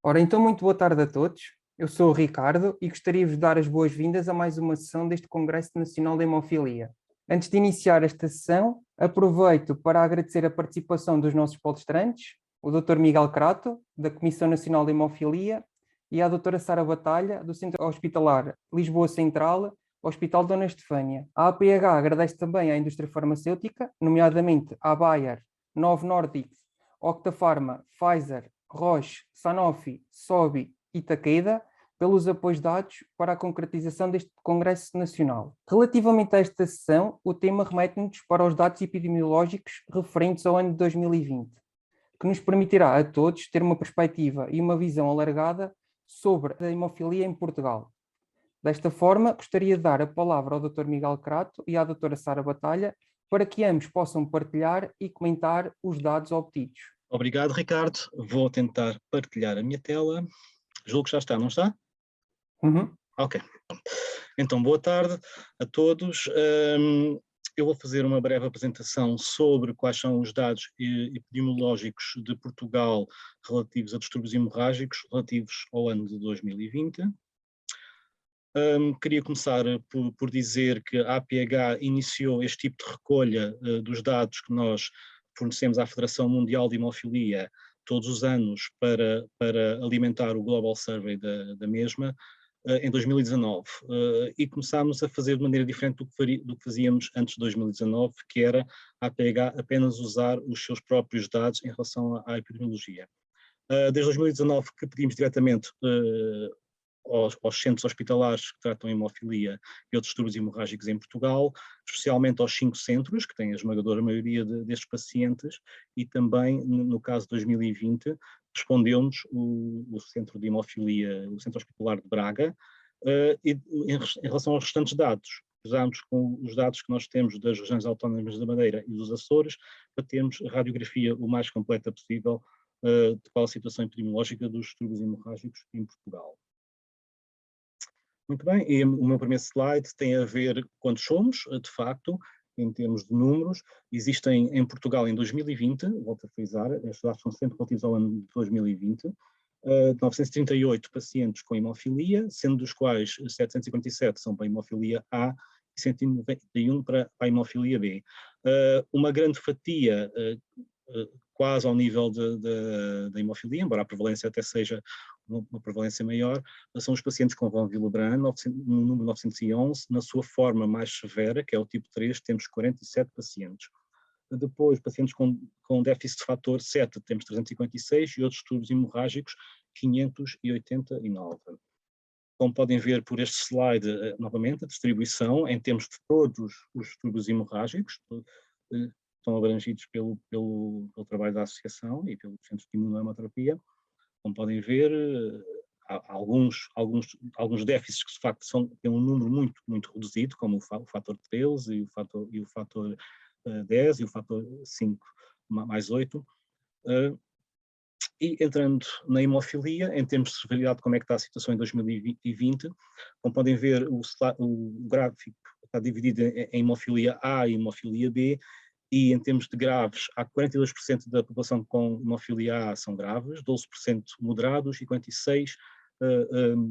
Ora, então, muito boa tarde a todos. Eu sou o Ricardo e gostaria de dar as boas-vindas a mais uma sessão deste Congresso Nacional de Hemofilia. Antes de iniciar esta sessão, aproveito para agradecer a participação dos nossos palestrantes, o Dr. Miguel Crato, da Comissão Nacional de Hemofilia, e a Dra. Sara Batalha, do Centro Hospitalar Lisboa Central, Hospital Dona Estefânia. A APH agradece também à indústria farmacêutica, nomeadamente à Bayer, Novo Nordisk, Octafarma, Pfizer, Roche, Sanofi, Sobi e Takeda, pelos apoios dados para a concretização deste Congresso Nacional. Relativamente a esta sessão, o tema remete-nos para os dados epidemiológicos referentes ao ano de 2020, que nos permitirá a todos ter uma perspectiva e uma visão alargada sobre a hemofilia em Portugal. Desta forma, gostaria de dar a palavra ao Dr. Miguel Crato e à Dra. Sara Batalha para que ambos possam partilhar e comentar os dados obtidos. Obrigado, Ricardo. Vou tentar partilhar a minha tela. Julgo que já está, não está? Ok. Então, boa tarde a todos. Eu vou fazer uma breve apresentação sobre quais são os dados epidemiológicos de Portugal relativos a distúrbios hemorrágicos relativos ao ano de 2020. Queria começar por dizer que a APH iniciou este tipo de recolha dos dados que nós fornecemos à Federação Mundial de Hemofilia todos os anos para alimentar o Global Survey da mesma, em 2019. E começámos a fazer de maneira diferente do que fazíamos antes de 2019, que era a APH apenas usar os seus próprios dados em relação à epidemiologia. Desde 2019 que pedimos diretamente aos centros hospitalares que tratam hemofilia e outros distúrbios hemorrágicos em Portugal, especialmente aos 5 centros, que têm a esmagadora maioria destes pacientes, e também, no caso de 2020, respondeu-nos o Centro de Hemofilia, o Centro Hospitalar de Braga, e em relação aos restantes dados, usámos com os dados que nós temos das regiões autónomas da Madeira e dos Açores, para termos a radiografia o mais completa possível de qual a situação epidemiológica dos distúrbios hemorrágicos em Portugal. Muito bem, e o meu primeiro slide tem a ver quantos somos, de facto, em termos de números. Existem em Portugal em 2020, volto a frisar, estes dados são sempre relativos ao ano de 2020, 938 pacientes com hemofilia, sendo dos quais 757 são para hemofilia A e 191 para a hemofilia B. Uma grande fatia, quase ao nível da hemofilia, embora a prevalência até seja uma prevalência maior, são os pacientes com von Willebrand, no número 911, na sua forma mais severa, que é o tipo 3, temos 47 pacientes. Depois, pacientes com déficit de fator 7, temos 356, e outros distúrbios hemorrágicos, 589. Como podem ver por este slide, novamente, a distribuição em termos de todos os distúrbios hemorrágicos, estão abrangidos pelo trabalho da associação e pelos centros de imunohemoterapia. Como podem ver, há alguns déficits que de facto têm um número muito, muito reduzido, como o fator 13 e o fator 10 e o fator 5 mais 8. E entrando na hemofilia, em termos de severidade, como é que está a situação em 2020, como podem ver, o gráfico está dividido em hemofilia A e hemofilia B, e em termos de graves, há 42% da população com hemofilia A são graves, 12% moderados e 46%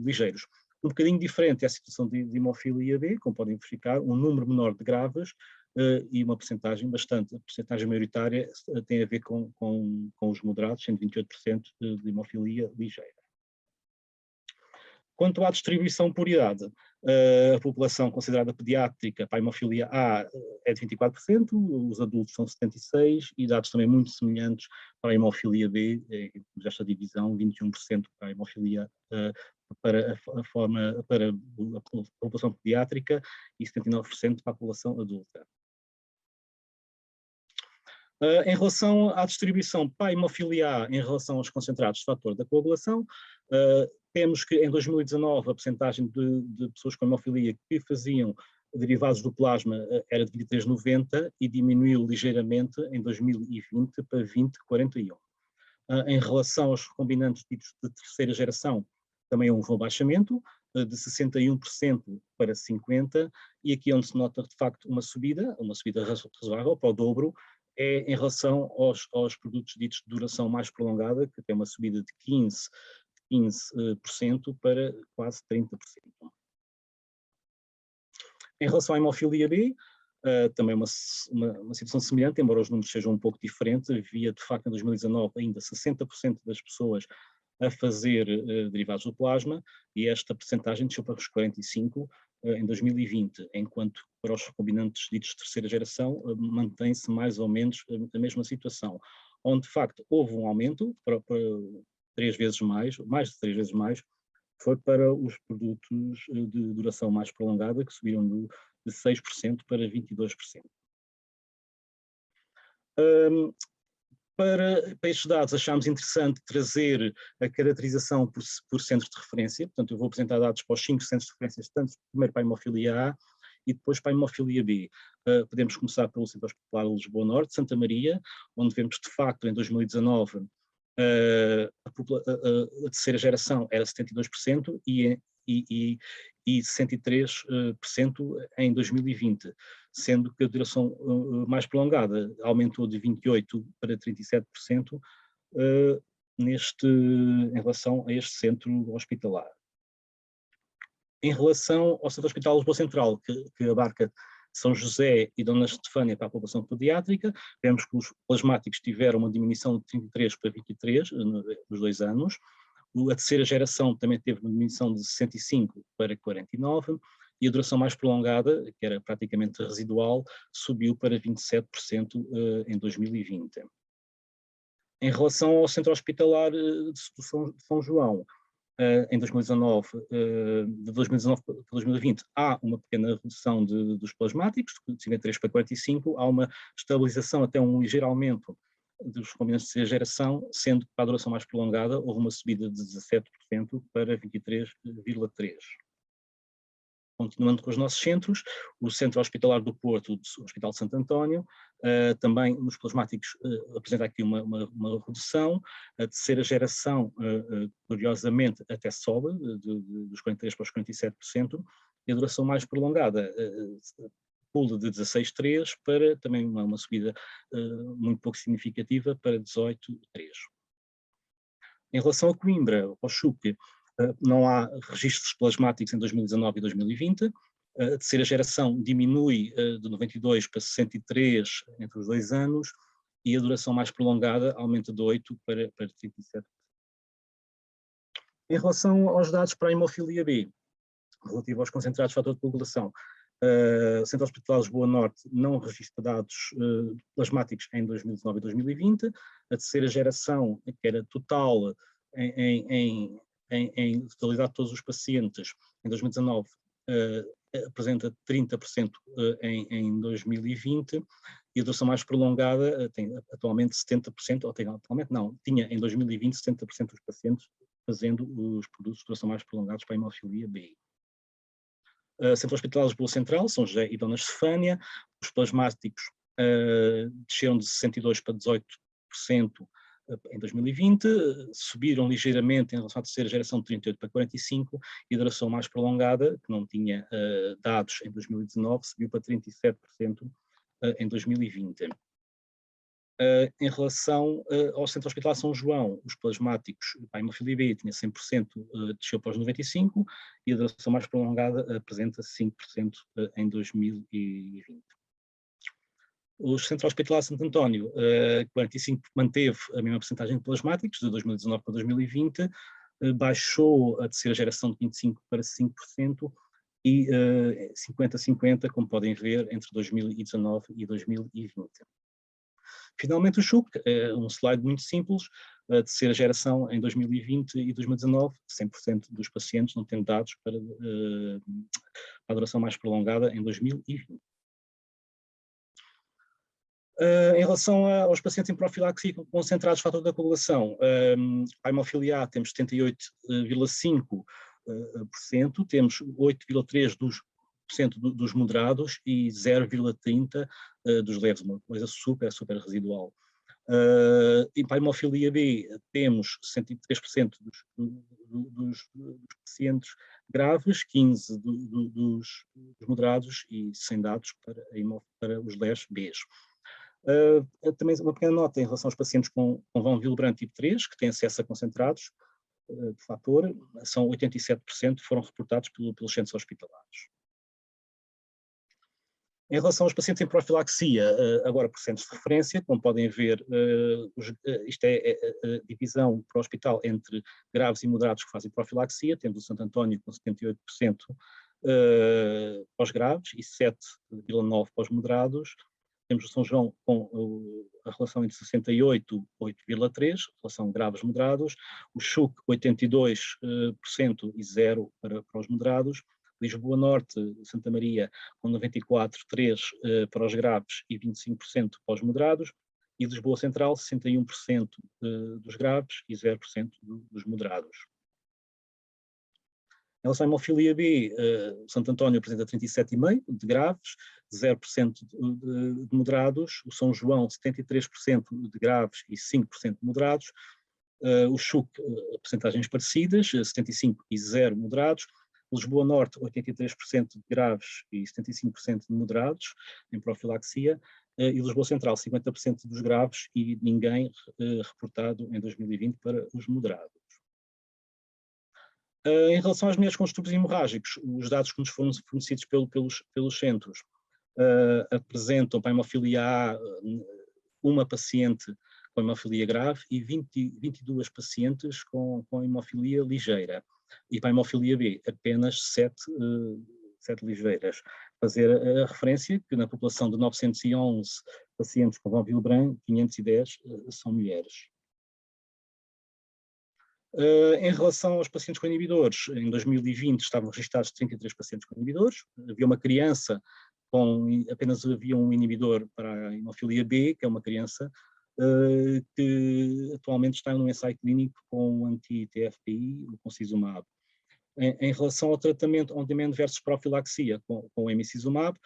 ligeiros. Um bocadinho diferente é a situação de hemofilia B, como podem verificar, um número menor de graves e uma percentagem a percentagem maioritária tem a ver com os moderados, sendo 28% de hemofilia ligeira. Quanto à distribuição por idade, a população considerada pediátrica para a hemofilia A é de 24%, os adultos são 76%, e dados também muito semelhantes para a hemofilia B, esta divisão, 21% para a hemofilia para a população pediátrica e 79% para a população adulta. Em relação à distribuição para a hemofilia A, em relação aos concentrados de fator da coagulação, temos que em 2019 a percentagem de pessoas com hemofilia que faziam derivados do plasma era de 23,90 e diminuiu ligeiramente em 2020 para 20,41. Em relação aos recombinantes ditos de terceira geração, também houve um abaixamento de 61% para 50%, e aqui onde se nota de facto uma subida razoável para o dobro, é em relação aos produtos ditos de duração mais prolongada, que tem uma subida de 15% para quase 30%. Em relação à hemofilia B, também uma situação semelhante, embora os números sejam um pouco diferentes. Havia, de facto, em 2019, ainda 60% das pessoas a fazer derivados do plasma, e esta percentagem desceu para os 45% em 2020, enquanto para os recombinantes ditos de terceira geração mantém-se mais ou menos a mesma situação, onde, de facto, houve um aumento para 3 vezes mais de 3 vezes mais, foi para os produtos de duração mais prolongada, que subiram de 6% para 22%. Para estes dados, achámos interessante trazer a caracterização por centros de referência. Portanto, eu vou apresentar dados para os 5 centros de referência, tanto primeiro para a hemofilia A e depois para a hemofilia B. Podemos começar pelo Centro Hospitalar de Lisboa Norte, Santa Maria, onde vemos, de facto, em 2019, a terceira geração era 72% e 63% em 2020, sendo que a duração mais prolongada aumentou de 28% para 37% em relação a este centro hospitalar. Em relação ao Centro Hospitalar de Lisboa Central, que abarca São José e Dona Estefânia para a população pediátrica, vemos que os plasmáticos tiveram uma diminuição de 33 para 23 nos 2 anos. A terceira geração também teve uma diminuição de 65 para 49, e a duração mais prolongada, que era praticamente residual, subiu para 27% em 2020. Em relação ao Centro Hospitalar de São João, em 2019, de 2019 para 2020, há uma pequena redução dos plasmáticos, de 53 para 45, há uma estabilização, até um ligeiro aumento dos recombinantes de terceira geração, sendo que para a duração mais prolongada houve uma subida de 17% para 23,3%. Continuando com os nossos centros, o Centro Hospitalar do Porto, o Hospital de Santo António, também nos plasmáticos apresenta aqui uma redução. A terceira geração, curiosamente, até sobe, dos 43% para os 47%, e a duração mais prolongada pula de 16,3 para também uma subida muito pouco significativa para 18,3. Em relação a Coimbra, ao CHUC, não há registros plasmáticos em 2019 e 2020. A terceira geração diminui de 92 para 63 entre os 2 anos, e a duração mais prolongada aumenta de 8 para 37. Em relação aos dados para a hemofilia B, relativo aos concentrados de fator de coagulação, o Centro Hospitalar de Lisboa Norte não registra dados plasmáticos em 2019 e 2020. A terceira geração, que era total em totalidade de todos os pacientes, em 2019, apresenta 30% em 2020, e a duração mais prolongada tem atualmente 70%, ou atualmente não, tinha em 2020 70% dos pacientes fazendo os produtos de duração mais prolongados para a hemofilia B. Centro Hospitalar de Lisboa Central, São José e Dona Estefânia, os plasmáticos desceram de 62% para 18% em 2020, subiram ligeiramente em relação à terceira geração de 38 para 45, e a duração mais prolongada, que não tinha dados em 2019, subiu para 37% em 2020. Em relação ao Centro Hospitalar São João, os plasmáticos, a hemofilia B tinha 100%, desceu para os 95%, e a duração mais prolongada apresenta 5% em 2020. O Centro Hospitalar Santo António, 45%, manteve a mesma percentagem de plasmáticos, de 2019 para 2020, baixou a terceira geração de 25% para 5%, e 50-50, como podem ver, entre 2019 e 2020. Finalmente o CHUC, um slide muito simples, a terceira geração em 2020 e 2019, 100% dos pacientes não têm dados para a duração mais prolongada em 2020. Em relação aos pacientes em profilaxia concentrados de fator da coagulação, a hemofilia A temos 78,5%, temos 8,3% dos moderados e 0,30% dos leves, uma coisa super residual. E para a hemofilia B temos 103% dos pacientes graves, 15% dos moderados e 100 dados para os leves Bs. Também uma pequena nota em relação aos pacientes com vão Willebrand tipo 3, que têm acesso a concentrados. de fator, são 87% foram reportados pelos centros hospitalares. Em relação aos pacientes em profilaxia, agora por centros de referência, como podem ver, isto é a divisão para o hospital entre graves e moderados que fazem profilaxia, temos o Santo António com 78% para os graves e 7,9% para os moderados. Temos o São João com a relação entre 68 e 8,3%, relação graves moderados, o Chuc 82% e 0% para os moderados, Lisboa Norte, Santa Maria, com 94,3% para os graves e 25% para os moderados, e Lisboa Central, 61% dos graves e 0% dos moderados. Em relação à hemofilia B, Santo António apresenta 37,5% de graves, 0% de moderados, o São João 73% de graves e 5% de moderados, o Chuc, percentagens parecidas, 75% e 0% moderados, Lisboa Norte 83% de graves e 75% de moderados em profilaxia, e Lisboa Central 50% dos graves e ninguém reportado em 2020 para os moderados. Em relação às mulheres com distúrbios hemorrágicos, os dados que nos foram fornecidos pelos centros apresentam para a hemofilia A uma paciente com hemofilia grave e 22 pacientes com hemofilia ligeira. E para a hemofilia B, apenas 7 ligeiras. Fazer a referência que na população de 911 pacientes com von Willebrand, 510 são mulheres. Em relação aos pacientes com inibidores, em 2020 estavam registrados 33 pacientes com inibidores, havia uma criança apenas havia um inibidor para a hemofilia B, que é uma criança que atualmente está num ensaio clínico com o anti-TFPI, o concizumab. Em relação ao tratamento on-demand versus profilaxia com o emicizumab,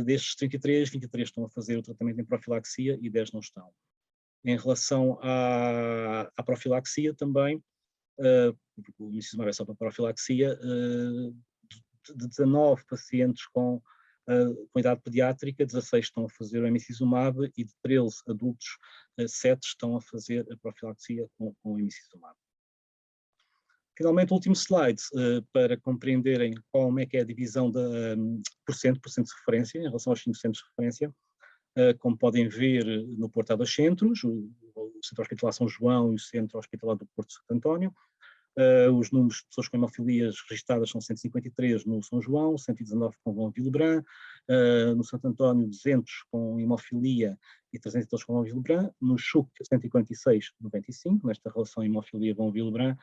destes 33, 23 estão a fazer o tratamento em profilaxia e 10 não estão. Em relação à profilaxia também, porque o emicizumab é só para profilaxia, de 19 pacientes com idade pediátrica, 16 estão a fazer o emicizumab e de 13 adultos, 7 estão a fazer a profilaxia com o emicizumab. Finalmente, o último slide, para compreenderem como é que é a divisão por centro de referência, em relação aos 5 centros de referência. Como podem ver no Porto há 2 centros, o Centro Hospitalar São João e o Centro Hospitalar do Porto Santo António. Os números de pessoas com hemofilias registadas são 153 no São João, 119 com von Willebrand, no Santo António 200 com hemofilia e 312 com von Willebrand, no Chuc 146, 95, nesta relação hemofilia von Willebrand,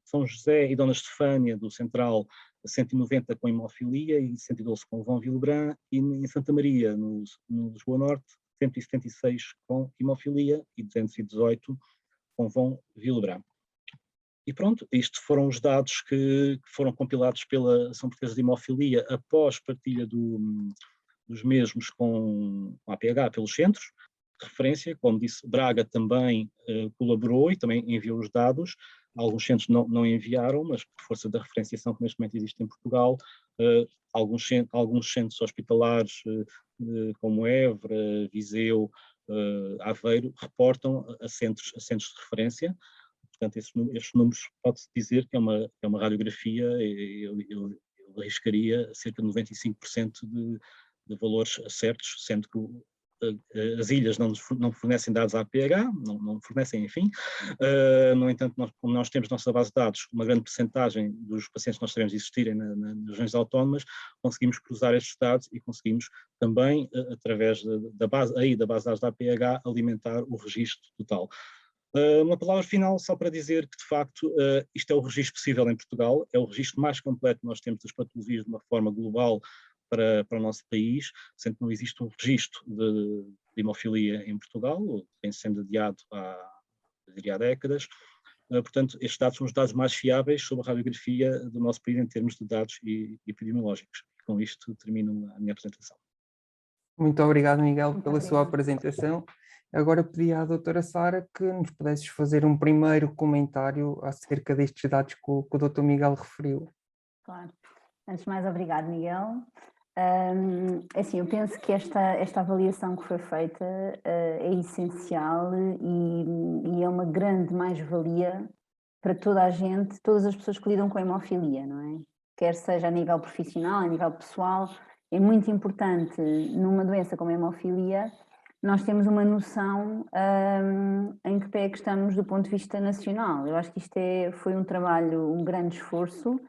São José e Dona Estefânia do Central 190 com hemofilia e 112 com von Willebrand, e em Santa Maria, no Lisboa Norte, 176 com hemofilia e 218 com von Willebrand. E pronto, estes foram os dados que foram compilados pela Ação Portuguesa de Hemofilia após partilha dos mesmos com a APH pelos centros de referência. Como disse, Braga também colaborou e também enviou os dados. Alguns centros não enviaram, mas por força da referenciação que neste momento existe em Portugal, alguns centros hospitalares como Évora, Viseu, Aveiro, reportam a centros de referência. Portanto, estes números pode-se dizer que é uma radiografia, eu arriscaria cerca de 95% de valores certos, sendo que as ilhas não fornecem dados à APH, não fornecem, enfim. No entanto, como nós temos na nossa base de dados uma grande percentagem dos pacientes que nós sabemos existirem nas regiões autónomas, conseguimos cruzar estes dados e conseguimos também, através da base de dados da APH, alimentar o registro total. Uma palavra final só para dizer que, de facto, isto é o registro possível em Portugal, é o registro mais completo que nós temos das patologias de uma forma global para o nosso país, sendo que não existe um registro de hemofilia em Portugal, tem sendo adiado há décadas. Portanto, estes dados são os dados mais fiáveis sobre a radiografia do nosso país em termos de dados epidemiológicos. Com isto termino a minha apresentação. Muito obrigado, Miguel, pela sua apresentação. Agora pedi à doutora Sara que nos pudesses fazer um primeiro comentário acerca destes dados que o doutor Miguel referiu. Claro. Antes de mais, obrigado, Miguel. Assim, eu penso que esta avaliação que foi feita é essencial e é uma grande mais-valia para toda a gente, todas as pessoas que lidam com a hemofilia, não é? Quer seja a nível profissional, a nível pessoal, é muito importante numa doença como a hemofilia nós temos uma noção em que pé é que estamos do ponto de vista nacional. Eu acho que isto foi um trabalho, um grande esforço,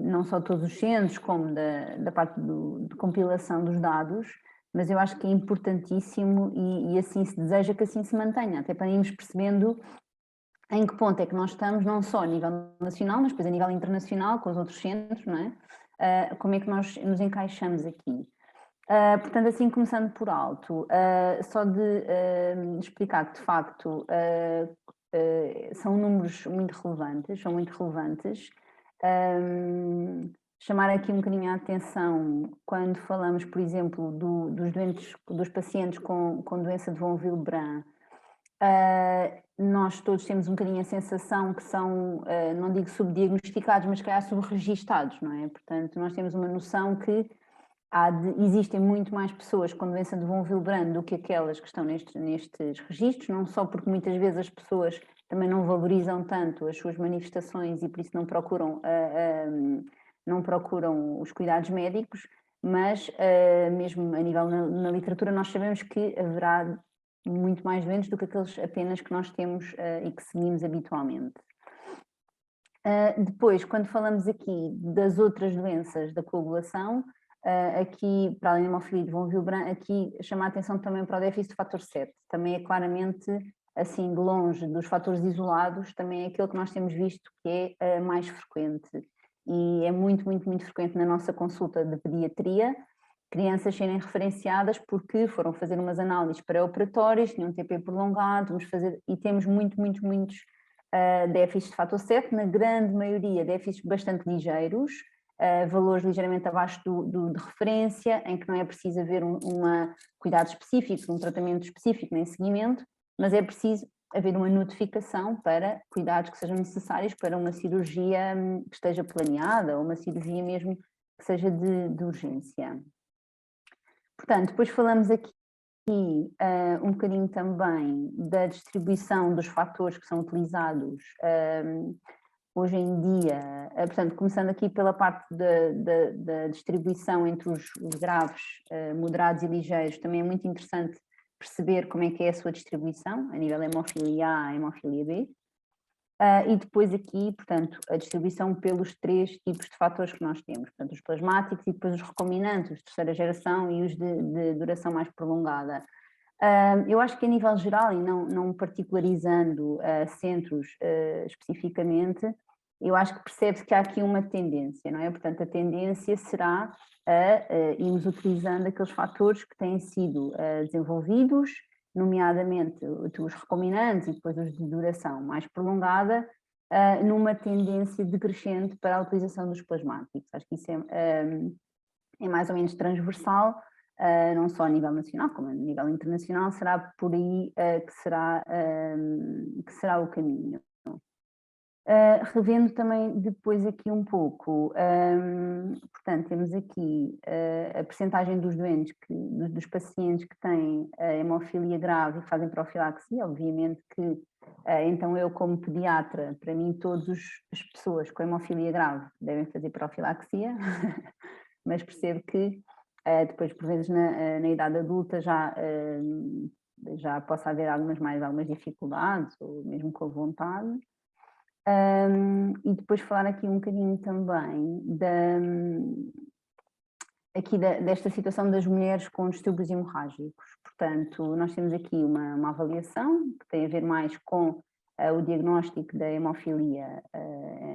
não só de todos os centros, como da parte de compilação dos dados, mas eu acho que é importantíssimo e assim se deseja que assim se mantenha, até para irmos percebendo em que ponto é que nós estamos, não só a nível nacional, mas depois a nível internacional, com os outros centros, não é? Como é que nós nos encaixamos aqui. Portanto, assim, começando por alto, só de explicar que, de facto, são números muito relevantes, são muito relevantes. Chamar aqui um bocadinho a atenção quando falamos, por exemplo, dos doentes, dos pacientes com doença de von Willebrand. Nós todos temos um bocadinho a sensação que são, não digo subdiagnosticados, mas que calhar subregistados, não é? Portanto, nós temos uma noção que existem muito mais pessoas com doença de von Willebrand do que aquelas que estão nestes registros, não só porque muitas vezes as pessoas também não valorizam tanto as suas manifestações e por isso não procuram os cuidados médicos, mas mesmo a nível na literatura nós sabemos que haverá muito mais doentes do que aqueles apenas que nós temos e que seguimos habitualmente. Depois, quando falamos aqui das outras doenças da coagulação, aqui, para além da hemofilia de von Willebrand, aqui chama a atenção também para o déficit de fator 7. Também é claramente, assim, de longe dos fatores isolados, também é aquele que nós temos visto que é mais frequente. E é muito, muito, muito frequente na nossa consulta de pediatria, crianças serem referenciadas porque foram fazer umas análises pré-operatórias, tinham um TP prolongado, e temos muitos déficits de fator 7, na grande maioria déficits bastante ligeiros, valores ligeiramente abaixo de referência, em que não é preciso haver um cuidado específico, um tratamento específico nem seguimento, mas é preciso haver uma notificação para cuidados que sejam necessários para uma cirurgia que esteja planeada, ou uma cirurgia mesmo que seja de urgência. Portanto, depois falamos aqui um bocadinho também da distribuição dos fatores que são utilizados hoje em dia, portanto, começando aqui pela parte da distribuição entre os graves, moderados e ligeiros, também é muito interessante perceber como é que é a sua distribuição, a nível hemofilia A e hemofilia B, e depois aqui, portanto, a distribuição pelos 3 tipos de fatores que nós temos, portanto, os plasmáticos e depois os recombinantes, os de terceira geração e os de duração mais prolongada. Eu acho que a nível geral, e não particularizando centros especificamente, eu acho que percebe-se que há aqui uma tendência, não é? Portanto, a tendência será irmos utilizando aqueles fatores que têm sido desenvolvidos, nomeadamente os recombinantes e depois os de duração mais prolongada, numa tendência decrescente para a utilização dos plasmáticos. Acho que isso é mais ou menos transversal, não só a nível nacional, como a nível internacional, será por aí que será o caminho. Revendo também depois aqui um pouco, portanto, temos aqui a percentagem dos doentes, dos pacientes que têm hemofilia grave e que fazem profilaxia, obviamente que, então eu como pediatra, para mim todas as pessoas com hemofilia grave devem fazer profilaxia, mas percebo que depois por vezes na idade adulta já possa haver algumas dificuldades, ou mesmo com a vontade. E depois falar aqui um bocadinho também desta situação das mulheres com distúrbios hemorrágicos. Portanto, nós temos aqui uma avaliação que tem a ver mais com o diagnóstico da hemofilia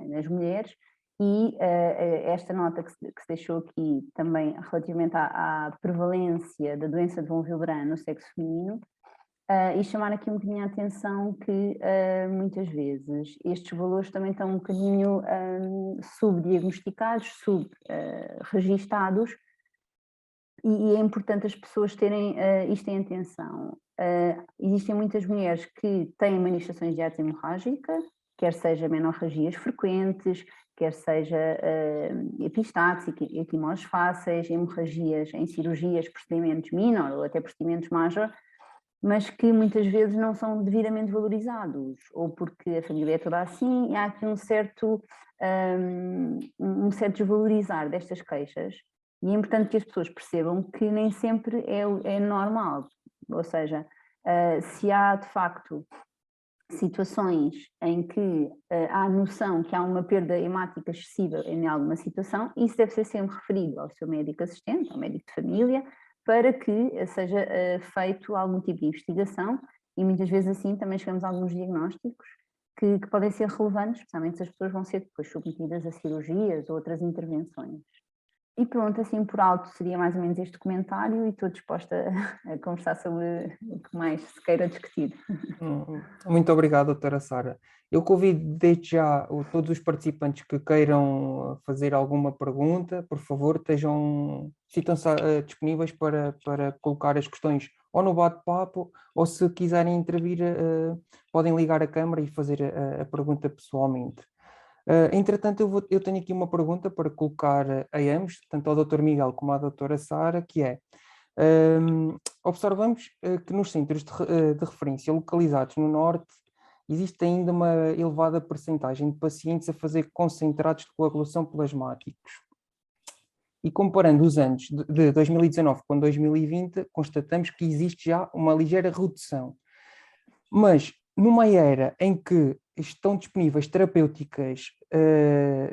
nas mulheres e esta nota que se deixou aqui também relativamente à prevalência da doença de von Willebrand no sexo feminino, e chamar aqui um bocadinho a atenção que muitas vezes estes valores também estão um bocadinho subdiagnosticados, subregistados, e é importante as pessoas terem isto em atenção. Existem muitas mulheres que têm manifestações de arte hemorrágica, quer seja menorragias frequentes, quer seja epistaxe, equimoses fáceis, hemorragias em cirurgias, procedimentos minor ou até procedimentos major, mas que muitas vezes não são devidamente valorizados, ou porque a família é toda assim, e há aqui um certo desvalorizar destas queixas, e é importante que as pessoas percebam que nem sempre é normal, ou seja, se há de facto situações em que há noção que há uma perda hemática excessiva em alguma situação, isso deve ser sempre referido ao seu médico assistente, ao médico de família, para que seja feito algum tipo de investigação, e muitas vezes assim também chegamos a alguns diagnósticos que podem ser relevantes, especialmente se as pessoas vão ser depois submetidas a cirurgias ou outras intervenções. E pronto, assim por alto seria mais ou menos este comentário, e estou disposta a conversar sobre o que mais se queira discutir. Muito obrigado, doutora Sara. Eu convido desde já todos os participantes que queiram fazer alguma pergunta, por favor, sintam-se disponíveis para colocar as questões ou no bate-papo, ou se quiserem intervir, podem ligar a câmara e fazer a pergunta pessoalmente. Entretanto, eu tenho aqui uma pergunta para colocar a ambos, tanto ao Dr. Miguel como à doutora Sara, que é: observamos que nos centros de referência localizados no Norte existe ainda uma elevada percentagem de pacientes a fazer concentrados de coagulação plasmáticos. E comparando os anos de 2019 com 2020, constatamos que existe já uma ligeira redução. Mas numa era em que estão disponíveis terapêuticas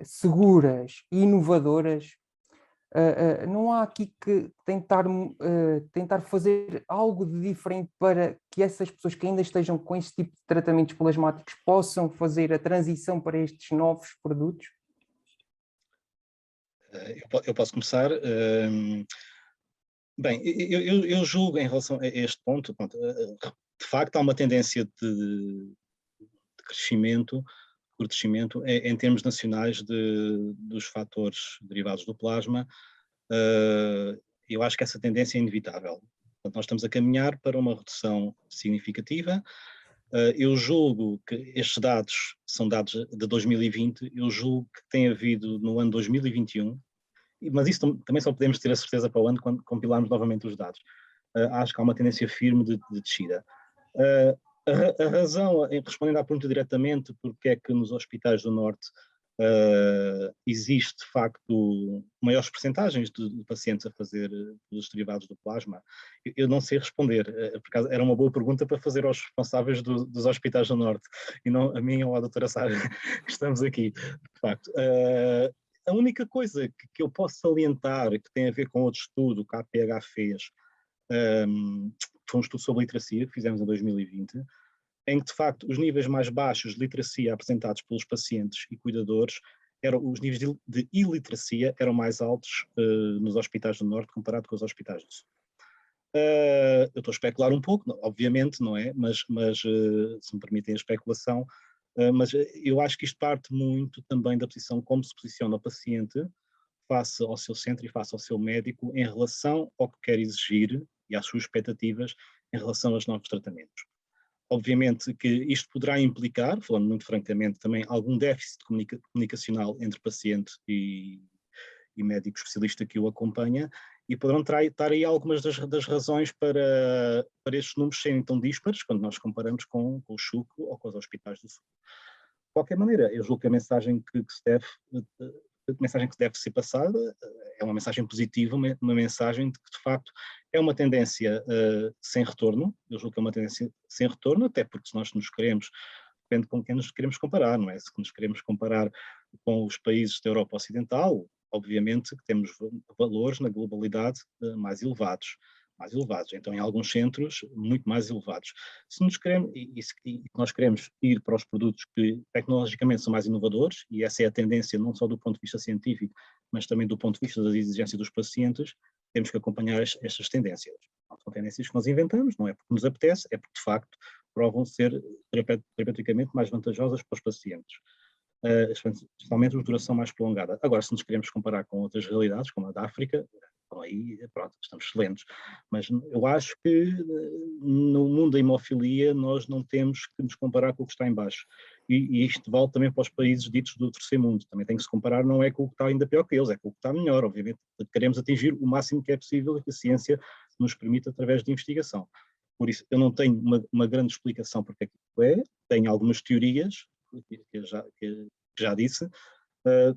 seguras e inovadoras, não há aqui que tentar fazer algo de diferente para que essas pessoas que ainda estejam com este tipo de tratamentos plasmáticos possam fazer a transição para estes novos produtos? Eu posso começar. Bem, eu julgo em relação a este ponto, de facto há uma tendência de crescimento, em termos nacionais dos fatores derivados do plasma. Eu acho que essa tendência é inevitável. Portanto, nós estamos a caminhar para uma redução significativa. Eu julgo que estes dados são dados de 2020, eu julgo que tem havido no ano 2021, mas isso também só podemos ter a certeza para o ano quando compilarmos novamente os dados. Acho que há uma tendência firme de descida. A razão, respondendo à pergunta diretamente, porque é que nos hospitais do Norte existe, de facto, maiores percentagens de pacientes a fazer os derivados do plasma, eu não sei responder. Por acaso, era uma boa pergunta para fazer aos responsáveis dos hospitais do Norte, e não a mim ou à doutora Sara, que estamos aqui, de facto. A única coisa que eu posso salientar, que tem a ver com outro estudo que a APH fez, foi um estudo sobre literacia que fizemos em 2020, em que, de facto, os níveis mais baixos de literacia apresentados pelos pacientes e cuidadores, os níveis de iliteracia eram mais altos nos hospitais do Norte comparado com os hospitais do Sul. Eu estou a especular um pouco, obviamente, não é? Mas se me permitem a especulação, mas eu acho que isto parte muito também da posição como se posiciona o paciente face ao seu centro e face ao seu médico em relação ao que quer exigir e às suas expectativas em relação aos novos tratamentos. Obviamente que isto poderá implicar, falando muito francamente, também algum déficit comunicacional entre paciente e médico especialista que o acompanha, e poderão estar aí algumas das razões para estes números serem tão díspares quando nós comparamos com o CHUC ou com os hospitais do Sul. De qualquer maneira, eu julgo que a mensagem que se deve ser passada é uma mensagem positiva, uma mensagem de que, de facto, é uma tendência sem retorno. Eu julgo que é uma tendência sem retorno, até porque se nós nos queremos, depende com quem nos queremos comparar, não é? Se nos queremos comparar com os países da Europa Ocidental, obviamente que temos valores na globalidade mais elevados. Então em alguns centros muito mais elevados. Se nos queremos, e nós queremos ir para os produtos que tecnologicamente são mais inovadores, e essa é a tendência não só do ponto de vista científico, mas também do ponto de vista das exigências dos pacientes, temos que acompanhar estas tendências. Não são tendências que nós inventamos, não é porque nos apetece, é porque de facto provam ser terapeuticamente mais vantajosas para os pacientes. Especialmente de duração mais prolongada. Agora, se nos queremos comparar com outras realidades, como a da África, então aí, pronto, estamos excelentes. Mas eu acho que no mundo da hemofilia nós não temos que nos comparar com o que está em baixo. E isto vale também para os países ditos do terceiro mundo. Também tem que se comparar, não é com o que está ainda pior que eles, é com o que está melhor, obviamente. Queremos atingir o máximo que é possível e que a ciência nos permite através de investigação. por isso eu não tenho uma grande explicação porque é que isso é, tenho algumas teorias, que já disse,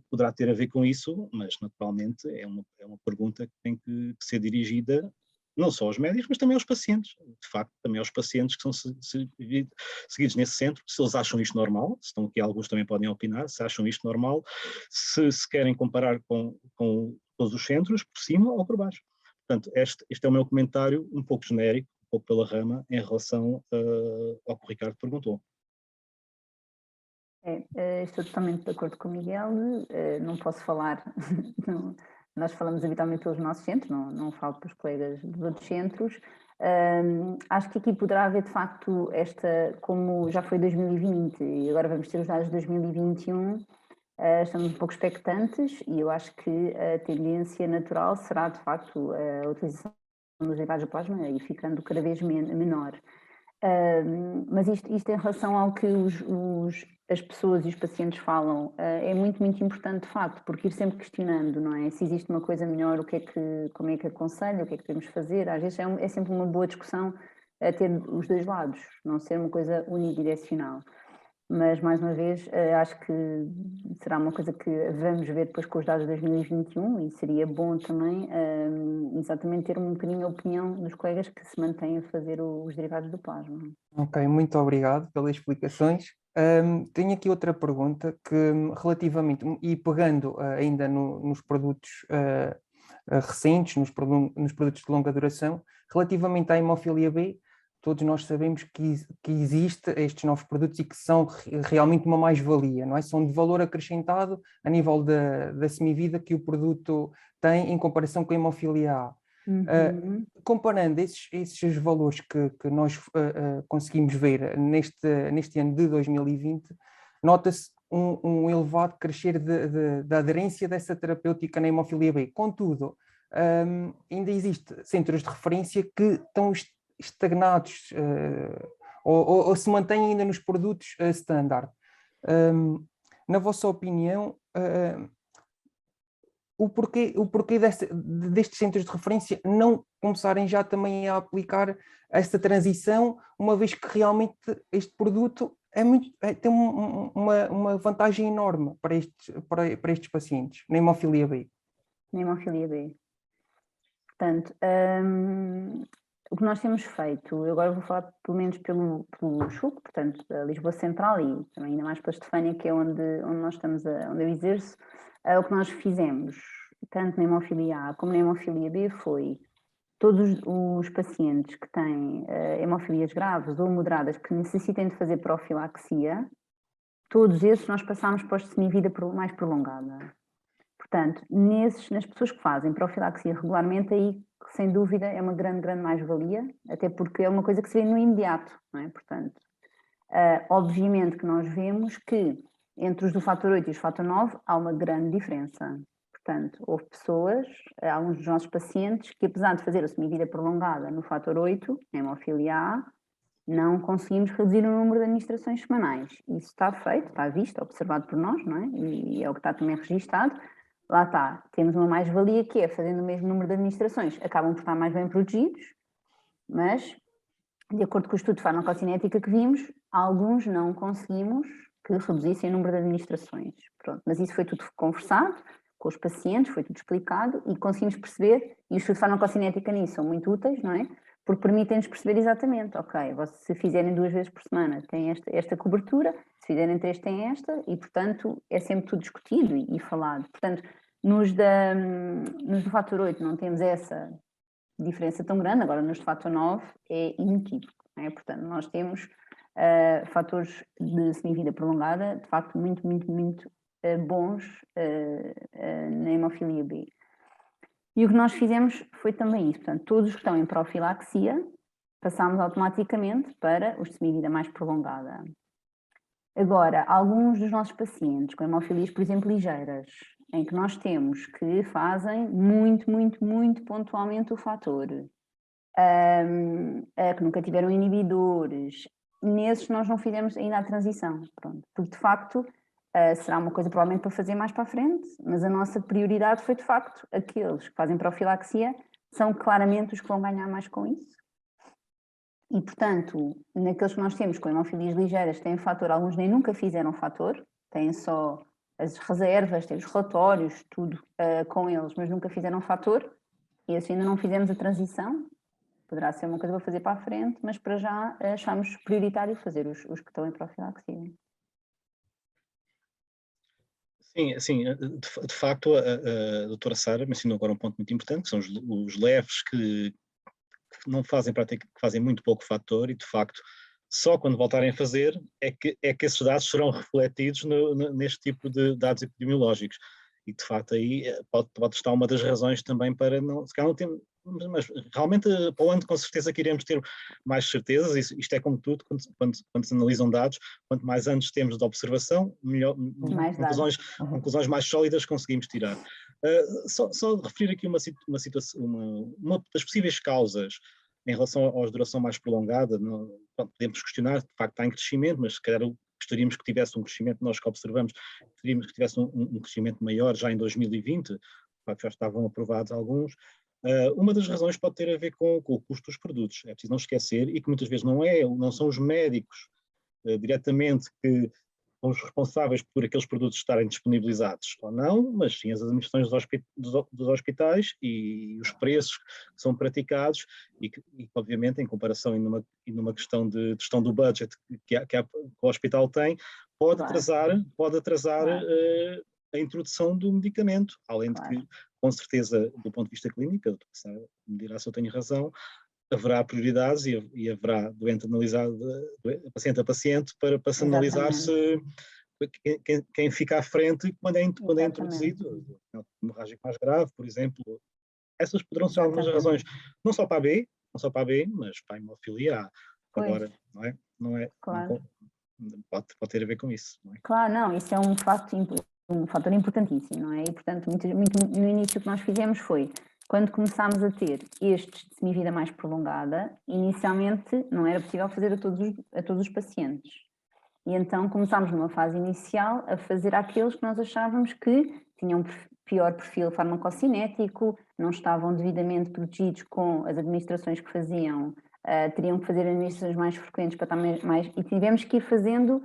poderá ter a ver com isso, mas naturalmente é uma pergunta que tem que ser dirigida não só aos médicos, mas também aos pacientes. De facto, também aos pacientes que são seguidos nesse centro, se eles acham isto normal, se estão aqui alguns também podem opinar, se acham isto normal, se querem comparar com todos os centros, por cima ou por baixo. Portanto, este é o meu comentário um pouco genérico, um pouco pela rama, em relação ao que o Ricardo perguntou. Estou totalmente de acordo com o Miguel, não posso falar, nós falamos habitualmente pelos nossos centros, não falo pelos colegas dos outros centros. Acho que aqui poderá haver de facto como já foi 2020 e agora vamos ter os dados de 2021, estamos um pouco expectantes e eu acho que a tendência natural será de facto a utilização dos derivados do plasma e ficando cada vez menor. Mas isto em relação ao que as pessoas e os pacientes falam é muito, muito importante de facto, porque ir sempre questionando, não é? Se existe uma coisa melhor, como é que aconselho, o que é que devemos fazer? Às vezes é sempre uma boa discussão a ter os dois lados, não ser uma coisa unidirecional. Mas, mais uma vez, acho que será uma coisa que vamos ver depois com os dados de 2021 e seria bom também exatamente ter um bocadinho a opinião dos colegas que se mantêm a fazer os derivados do plasma. Ok, muito obrigado pelas explicações. Tenho aqui outra pergunta que relativamente, e pegando ainda nos produtos recentes, nos produtos de longa duração, relativamente à hemofilia B, todos nós sabemos que existe estes novos produtos e que são realmente uma mais-valia, não é? São de valor acrescentado a nível da semivida que o produto tem em comparação com a hemofilia A. Comparando esses valores que nós conseguimos ver neste ano de 2020, nota-se um elevado crescer da aderência dessa terapêutica na hemofilia B. Contudo, ainda existe centros de referência que estão estagnados ou se mantêm ainda nos produtos standard. Na vossa opinião, o porquê destes centros de referência não começarem já também a aplicar esta transição, uma vez que realmente este produto tem uma vantagem enorme para estes pacientes, na hemofilia B. Na hemofilia B. Portanto, o que nós temos feito, eu agora vou falar pelo menos pelo CHUC, portanto, a Lisboa Central e também ainda mais pela Estefânia, que é onde nós estamos, onde eu exerço, o que nós fizemos, tanto na hemofilia A como na hemofilia B, foi todos os pacientes que têm hemofilias graves ou moderadas que necessitem de fazer profilaxia, todos esses nós passámos para a semivida mais prolongada. Portanto, nas pessoas que fazem profilaxia regularmente, aí, sem dúvida, é uma grande, grande mais-valia, até porque é uma coisa que se vê no imediato, não é? Portanto, obviamente que nós vemos que entre os do fator 8 e os fator 9 há uma grande diferença. Portanto, houve pessoas, alguns dos nossos pacientes, que apesar de fazer a semivida prolongada no fator 8, na hemofilia A, não conseguimos reduzir o número de administrações semanais. Isso está feito, está visto, observado por nós, não é? E é o que está também registado. Lá está, temos uma mais-valia que é, fazendo o mesmo número de administrações, acabam por estar mais bem protegidos, mas, de acordo com o estudo de farmacocinética que vimos, alguns não conseguimos que reduzissem o número de administrações. Pronto, mas isso foi tudo conversado com os pacientes, foi tudo explicado e conseguimos perceber, e os estudos de farmacocinética nisso são muito úteis, não é? Porque permitem-nos perceber exatamente, ok, se fizerem 2 vezes por semana tem esta cobertura, se fizerem 3 tem esta, e portanto é sempre tudo discutido e falado. Portanto, nos do fator 8 não temos essa diferença tão grande, agora nos do fator 9 é inequívoco, não é? Portanto, nós temos fatores de semivida prolongada, de facto, muito, muito, muito bons na hemofilia B. E o que nós fizemos foi também isso, portanto, todos os que estão em profilaxia passámos automaticamente para os de semivida mais prolongada. Agora, alguns dos nossos pacientes com hemofilias, por exemplo, ligeiras, em que nós temos que fazem muito, muito, muito pontualmente o fator, que nunca tiveram inibidores, nesses nós não fizemos ainda a transição, pronto, porque de facto será uma coisa provavelmente para fazer mais para a frente, mas a nossa prioridade foi de facto aqueles que fazem profilaxia são claramente os que vão ganhar mais com isso. E, portanto, naqueles que nós temos com hemofilias ligeiras, têm fator, alguns nem nunca fizeram fator, têm só as reservas, têm os relatórios, tudo com eles, mas nunca fizeram fator, e assim ainda não fizemos a transição. Poderá ser uma coisa para fazer para a frente, mas para já achamos prioritário fazer os que estão em profilaxia. Sim, de facto, a doutora Sara mencionou agora um ponto muito importante, que são os leves que não fazem prática, que fazem muito pouco fator, e de facto, só quando voltarem a fazer é que esses dados serão refletidos neste tipo de dados epidemiológicos. E de facto aí pode estar uma das razões também para não, se calhar não ter, mas realmente para o ano com certeza que iremos ter mais certezas. Isto é como tudo, quando se analisam dados, quanto mais anos temos de observação, melhor, conclusões mais sólidas conseguimos tirar. Só referir aqui uma situação, uma das possíveis causas em relação à duração mais prolongada. Podemos questionar, de facto está em crescimento, mas se calhar gostaríamos que tivesse um crescimento, nós que observamos, gostaríamos que tivesse um crescimento maior já em 2020, de facto já estavam aprovados alguns. Uma das razões pode ter a ver com o custo dos produtos. É preciso não esquecer, e que muitas vezes não são os médicos diretamente que são os responsáveis por aqueles produtos estarem disponibilizados ou não, mas sim as administrações dos hospitais e os preços que são praticados e obviamente, em comparação e numa questão de gestão do budget que o hospital tem, pode atrasar a introdução do medicamento, além de que, com certeza, do ponto de vista clínico, me dirá se eu tenho razão, haverá prioridades e haverá doente analisado, paciente a paciente, para se analisar se quem fica à frente quando é introduzido, hemorrágico mais grave, por exemplo. Essas poderão ser algumas razões, não só para a B, mas para a hemofilia agora, não é? Claro. Pode ter a ver com isso, não é? Claro, não, isso é um fator importantíssimo, não é? E, portanto, muito no início o que nós fizemos foi, quando começámos a ter estes de semivida mais prolongada, inicialmente não era possível fazer a todos os pacientes. E então começámos numa fase inicial a fazer àqueles que nós achávamos que tinham pior perfil farmacocinético, não estavam devidamente protegidos com as administrações que faziam, teriam que fazer administrações mais frequentes para estar mais... E tivemos que ir fazendo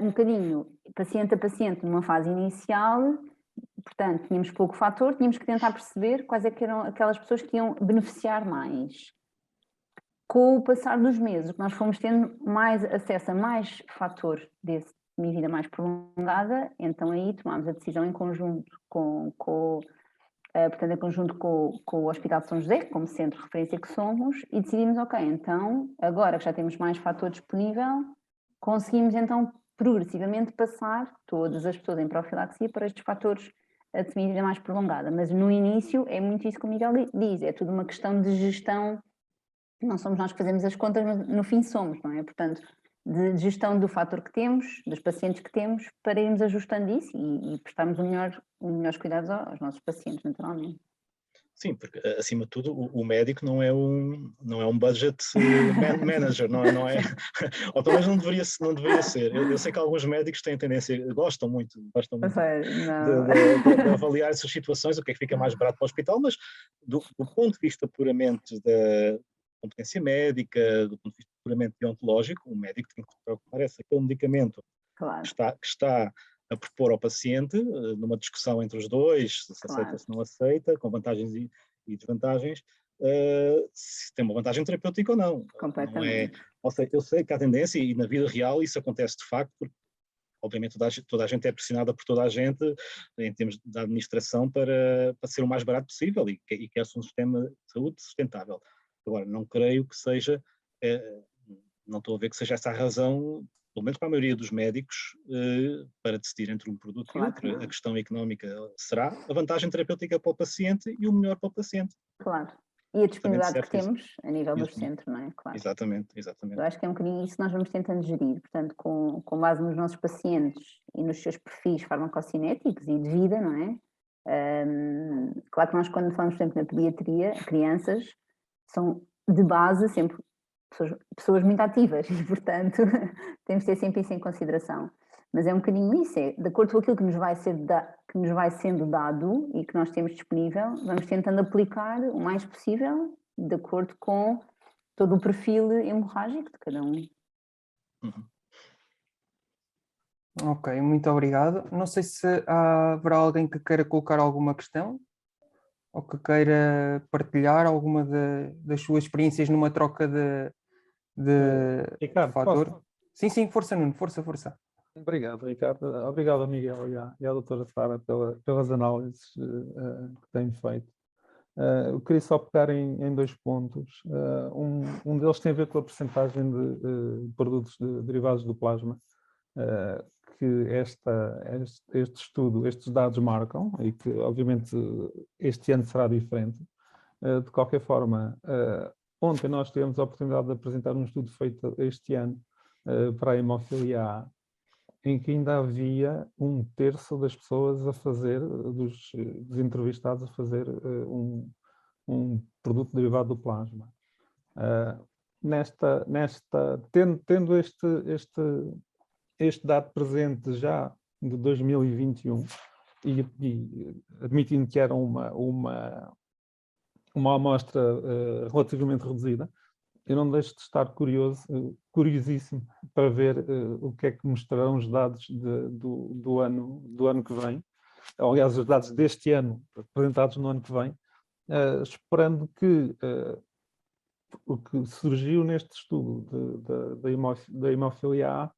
um bocadinho, paciente a paciente, numa fase inicial. Portanto, tínhamos pouco fator, tínhamos que tentar perceber quais é que eram aquelas pessoas que iam beneficiar mais. Com o passar dos meses, nós fomos tendo mais acesso a mais fator desse minha vida mais prolongada, então aí tomámos a decisão em conjunto portanto, em conjunto com o Hospital de São José, como centro de referência que somos, e decidimos, ok, então, agora que já temos mais fator disponível, conseguimos então progressivamente passar todas as pessoas em profilaxia para estes fatores de vida mais prolongada, mas no início é muito isso que o Miguel diz, é tudo uma questão de gestão, não somos nós que fazemos as contas, mas no fim somos, não é? Portanto, de gestão do fator que temos, dos pacientes que temos, para irmos ajustando isso e prestarmos os melhores cuidados aos nossos pacientes, naturalmente. Sim, porque acima de tudo o médico não é um budget manager, não é, ou pelo menos não deveria ser. Eu sei que alguns médicos têm tendência, gostam muito de avaliar essas situações, o que é que fica mais barato para o hospital, mas do ponto de vista puramente da competência médica, do ponto de vista puramente deontológico, o médico tem que se preocupar se aquele medicamento que está a propor ao paciente, numa discussão entre os dois, se aceita, se não aceita, com vantagens e desvantagens, se tem uma vantagem terapêutica ou não. Completamente. Ou seja, eu sei que há tendência, e na vida real isso acontece de facto, porque obviamente toda a gente é pressionada por toda a gente em termos de administração para ser o mais barato possível e quer-se um sistema de saúde sustentável. Agora, não creio que seja, não estou a ver que seja essa a razão, pelo menos para a maioria dos médicos, para decidir entre um produto e outro. A questão económica será a vantagem terapêutica para o paciente e o melhor para o paciente. Claro. E a disponibilidade que temos a nível do centro, não é? Claro. Exatamente. Eu acho que é um bocadinho isso que nós vamos tentando gerir, portanto, com base nos nossos pacientes e nos seus perfis farmacocinéticos e de vida, não é? Claro que nós, quando falamos, por exemplo, na pediatria, crianças são de base sempre pessoas muito ativas e, portanto, temos de ter sempre isso em consideração. Mas é um bocadinho isso, de acordo com aquilo que nos vai sendo dado e que nós temos disponível, vamos tentando aplicar o mais possível de acordo com todo o perfil hemorrágico de cada um. Ok, muito obrigado. Não sei se haverá alguém que queira colocar alguma questão ou que queira partilhar alguma das suas experiências numa troca de Ricardo, fator. posso? Sim, força, Nuno, força. Obrigado, Ricardo. Obrigado, Miguel, e à doutora Sara pelas análises que têm feito. Eu queria só pegar em 2 pontos. Um deles tem a ver com a percentagem de produtos derivados do plasma, que este estudo, estes dados marcam, e que obviamente este ano será diferente. De qualquer forma, ontem nós tivemos a oportunidade de apresentar um estudo feito este ano para a hemofilia A, em que ainda havia 1/3 das pessoas a fazer, dos entrevistados a fazer um produto derivado do plasma. Tendo este dado presente já de 2021 e admitindo que era uma amostra relativamente reduzida, eu não deixo de estar curiosíssimo para ver o que é que mostrarão os dados do ano que vem, aliás, os dados deste ano apresentados no ano que vem, esperando que o que surgiu neste estudo da hemofilia A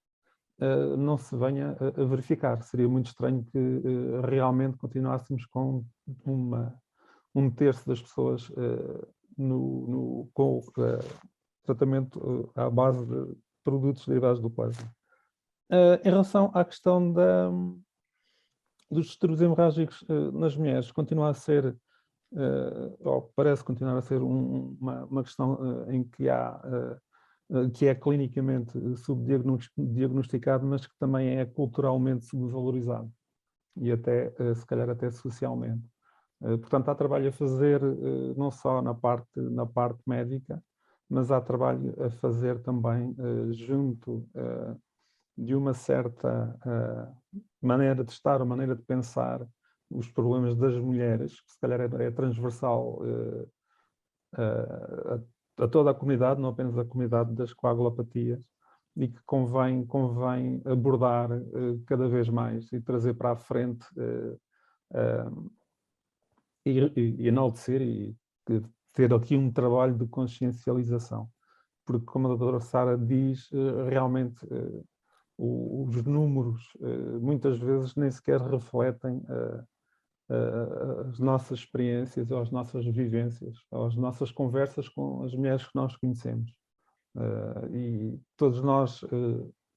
não se venha a verificar. Seria muito estranho que realmente continuássemos com 1/3 das pessoas com tratamento à base de produtos derivados do plasma. Em relação à questão dos distúrbios hemorrágicos nas mulheres, continua a ser, ou parece continuar a ser uma questão em que que é clinicamente subdiagnosticado, mas que também é culturalmente subvalorizado e até, se calhar, até socialmente. Portanto, há trabalho a fazer não só na parte médica, mas há trabalho a fazer também junto de uma certa maneira de estar, ou maneira de pensar os problemas das mulheres, que se calhar é transversal a toda a comunidade, não apenas a comunidade das coagulopatias, e que convém abordar cada vez mais e trazer para a frente e enaltecer e ter aqui um trabalho de consciencialização. Porque, como a doutora Sara diz, realmente os números muitas vezes nem sequer refletem as nossas experiências, ou as nossas vivências, ou as nossas conversas com as mulheres que nós conhecemos. E todos nós,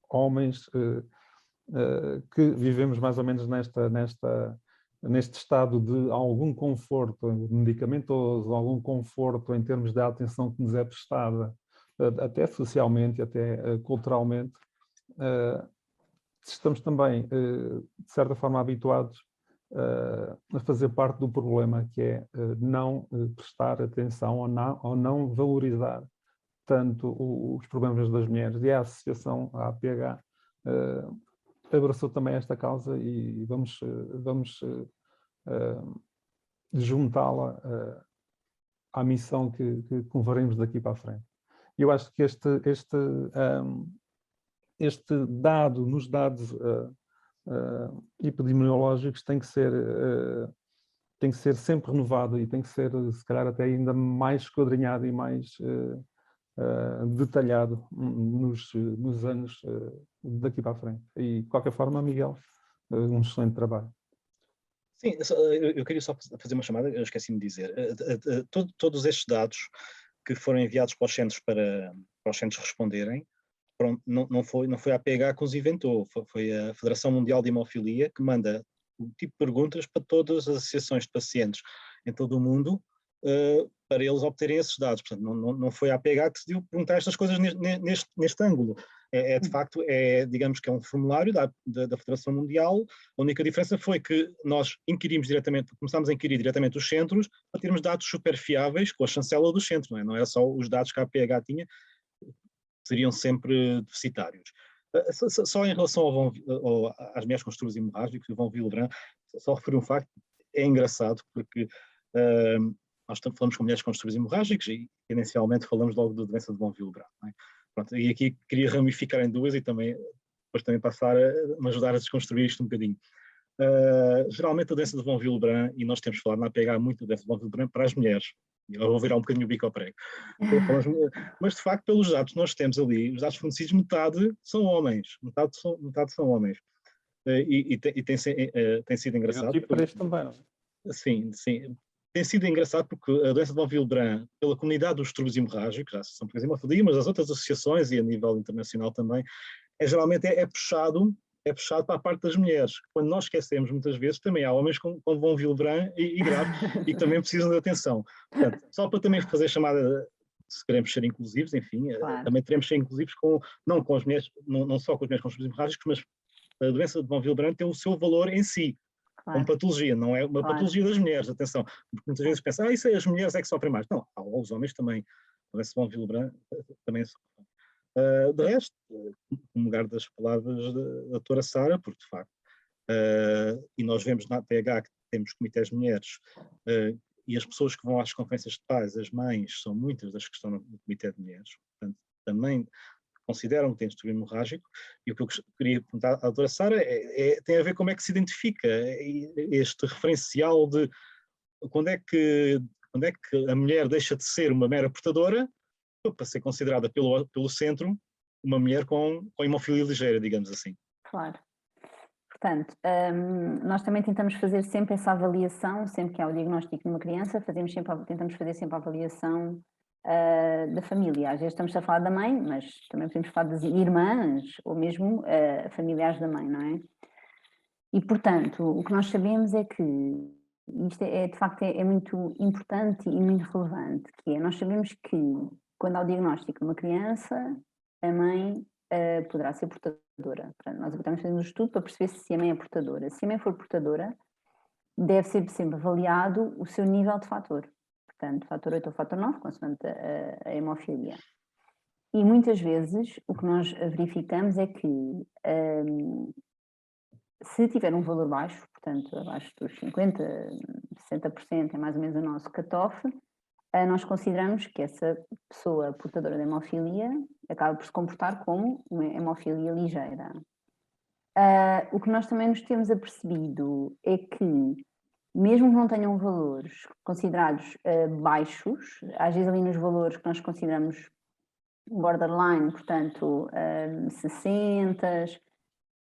homens, que vivemos mais ou menos neste estado de algum conforto medicamentoso, algum conforto em termos da atenção que nos é prestada, até socialmente, até culturalmente, estamos também, de certa forma, habituados a fazer parte do problema, que é não prestar atenção ou não valorizar tanto os problemas das mulheres. E a associação, a APH, abraçou também esta causa e vamos juntá-la à missão que convaremos daqui para a frente. Eu acho que este dado, nos dados epidemiológicos, tem que ser sempre renovado e tem que ser, se calhar, até ainda mais esquadrinhado e mais detalhado nos anos daqui para a frente. E, de qualquer forma, Miguel, um excelente trabalho. Sim, eu queria só fazer uma chamada, eu esqueci-me de dizer. Todos estes dados que foram enviados para os centros para os centros responderem, pronto, não foi a APH que os inventou, foi a Federação Mundial de Hemofilia que manda um tipo de perguntas para todas as associações de pacientes em todo o mundo, para eles obterem esses dados. Portanto, não foi a APH que decidiu perguntar estas coisas neste ângulo. De facto, digamos que é um formulário da Federação Mundial. A única diferença foi que nós começámos a inquirir diretamente os centros para termos dados super fiáveis com a chancela dos centros, não é só os dados que a APH tinha, seriam sempre deficitários. Só em relação às mulheres com distúrbios hemorrágicos, o Von Willebrand, só referir um facto, é engraçado, porque nós falamos com mulheres com distúrbios hemorrágicos e, inicialmente, falamos logo da doença de von Willebrand. Não é? Pronto, e aqui queria ramificar em duas e depois também passar a me ajudar a desconstruir isto um bocadinho. Geralmente a doença de von Willebrand, e nós temos falado na APH muito da doença de von Willebrand para as mulheres, eu vou virar um bocadinho o bico ao prego, mas de facto pelos dados que nós temos ali, os dados fornecidos, metade são homens, metade são homens, e tem sido engraçado. E para este também, não é? Sim, tem sido engraçado porque a doença de von Willebrand, pela comunidade dos distúrbios hemorrágicos, a Associação Portuguesa de Hemofilia, mas as outras associações e a nível internacional também, geralmente é puxado para a parte das mulheres, quando nós esquecemos muitas vezes, também há homens com von Willebrand e graves e que também precisam de atenção. Portanto, só para também fazer chamada, se queremos ser inclusivos, enfim, claro. Também teremos ser inclusivos não com as mulheres, não só com as mulheres com distúrbios hemorrágicos, mas a doença de von Willebrand tem o seu valor em si, Claro. como patologia, não é uma Claro. patologia das mulheres, atenção, porque muitas vezes pensam, isso é as mulheres é que sofrem mais. Não, os homens também, a doença de von Willebrand também sofrem. De resto, no lugar das palavras da doutora Sara, porque de facto, e nós vemos na APH que temos comitês de mulheres, e as pessoas que vão às conferências de pais, as mães, são muitas das que estão no comitê de mulheres, portanto, também consideram que têm distúrbio hemorrágico, e o que eu queria perguntar à doutora Sara tem a ver como é que se identifica este referencial de quando é que a mulher deixa de ser uma mera portadora para ser considerada pelo centro uma mulher com hemofilia ligeira, digamos assim. Claro. Portanto, nós também tentamos fazer sempre essa avaliação, sempre que há o diagnóstico de uma criança, tentamos fazer sempre a avaliação da família. Às vezes estamos a falar da mãe, mas também podemos falar das irmãs ou mesmo familiares da mãe, não é? E, portanto, o que nós sabemos é que isto de facto é muito importante e muito relevante, que é, nós sabemos que quando há o diagnóstico de uma criança, a mãe poderá ser portadora. Portanto, nós estamos fazendo um estudo para perceber se a mãe é portadora. Se a mãe for portadora, deve ser sempre avaliado o seu nível de fator. Portanto, fator 8 ou fator 9, consoante a hemofilia. E muitas vezes o que nós verificamos é que se tiver um valor baixo, portanto, abaixo dos 50%, 60%, é mais ou menos o nosso cutoff, nós consideramos que essa pessoa portadora de hemofilia acaba por se comportar como uma hemofilia ligeira. O que nós também nos temos apercebido é que, mesmo que não tenham valores considerados baixos, às vezes ali nos valores que nós consideramos borderline, portanto, 60,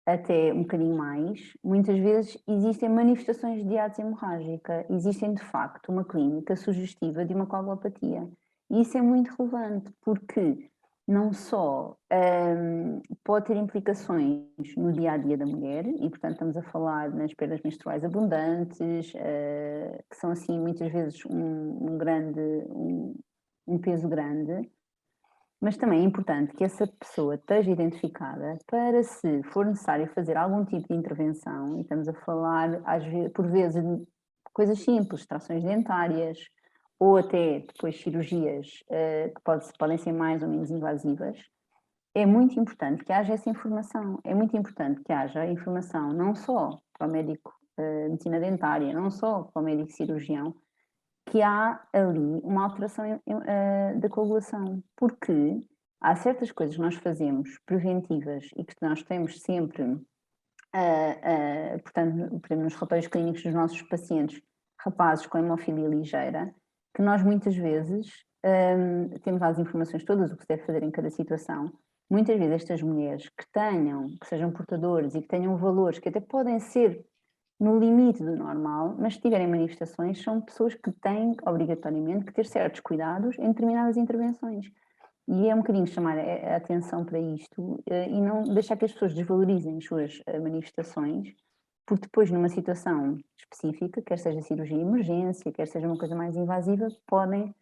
até um bocadinho mais, muitas vezes existem manifestações de diátese hemorrágica, existem de facto uma clínica sugestiva de uma coagulopatia. E isso é muito relevante, porque não só pode ter implicações no dia-a-dia da mulher, e portanto estamos a falar nas perdas menstruais abundantes, que são assim muitas vezes um peso grande, mas também é importante que essa pessoa esteja identificada para, se for necessário fazer algum tipo de intervenção, e estamos a falar por vezes de coisas simples, extrações dentárias, ou até depois cirurgias que podem ser mais ou menos invasivas, é muito importante que haja essa informação. É muito importante que haja informação não só para o médico de medicina dentária, não só para o médico cirurgião, que há ali uma alteração da coagulação, porque há certas coisas que nós fazemos preventivas e que nós temos sempre, portanto, por exemplo, nos relatórios clínicos dos nossos pacientes, rapazes com hemofilia ligeira, que nós muitas vezes temos as informações todas, o que se deve fazer em cada situação. Muitas vezes estas mulheres que sejam portadoras e que tenham valores que até podem ser no limite do normal, mas se tiverem manifestações, são pessoas que têm obrigatoriamente que ter certos cuidados em determinadas intervenções. E é um bocadinho chamar a atenção para isto e não deixar que as pessoas desvalorizem as suas manifestações, porque depois, numa situação específica, quer seja cirurgia de emergência, quer seja uma coisa mais invasiva, podem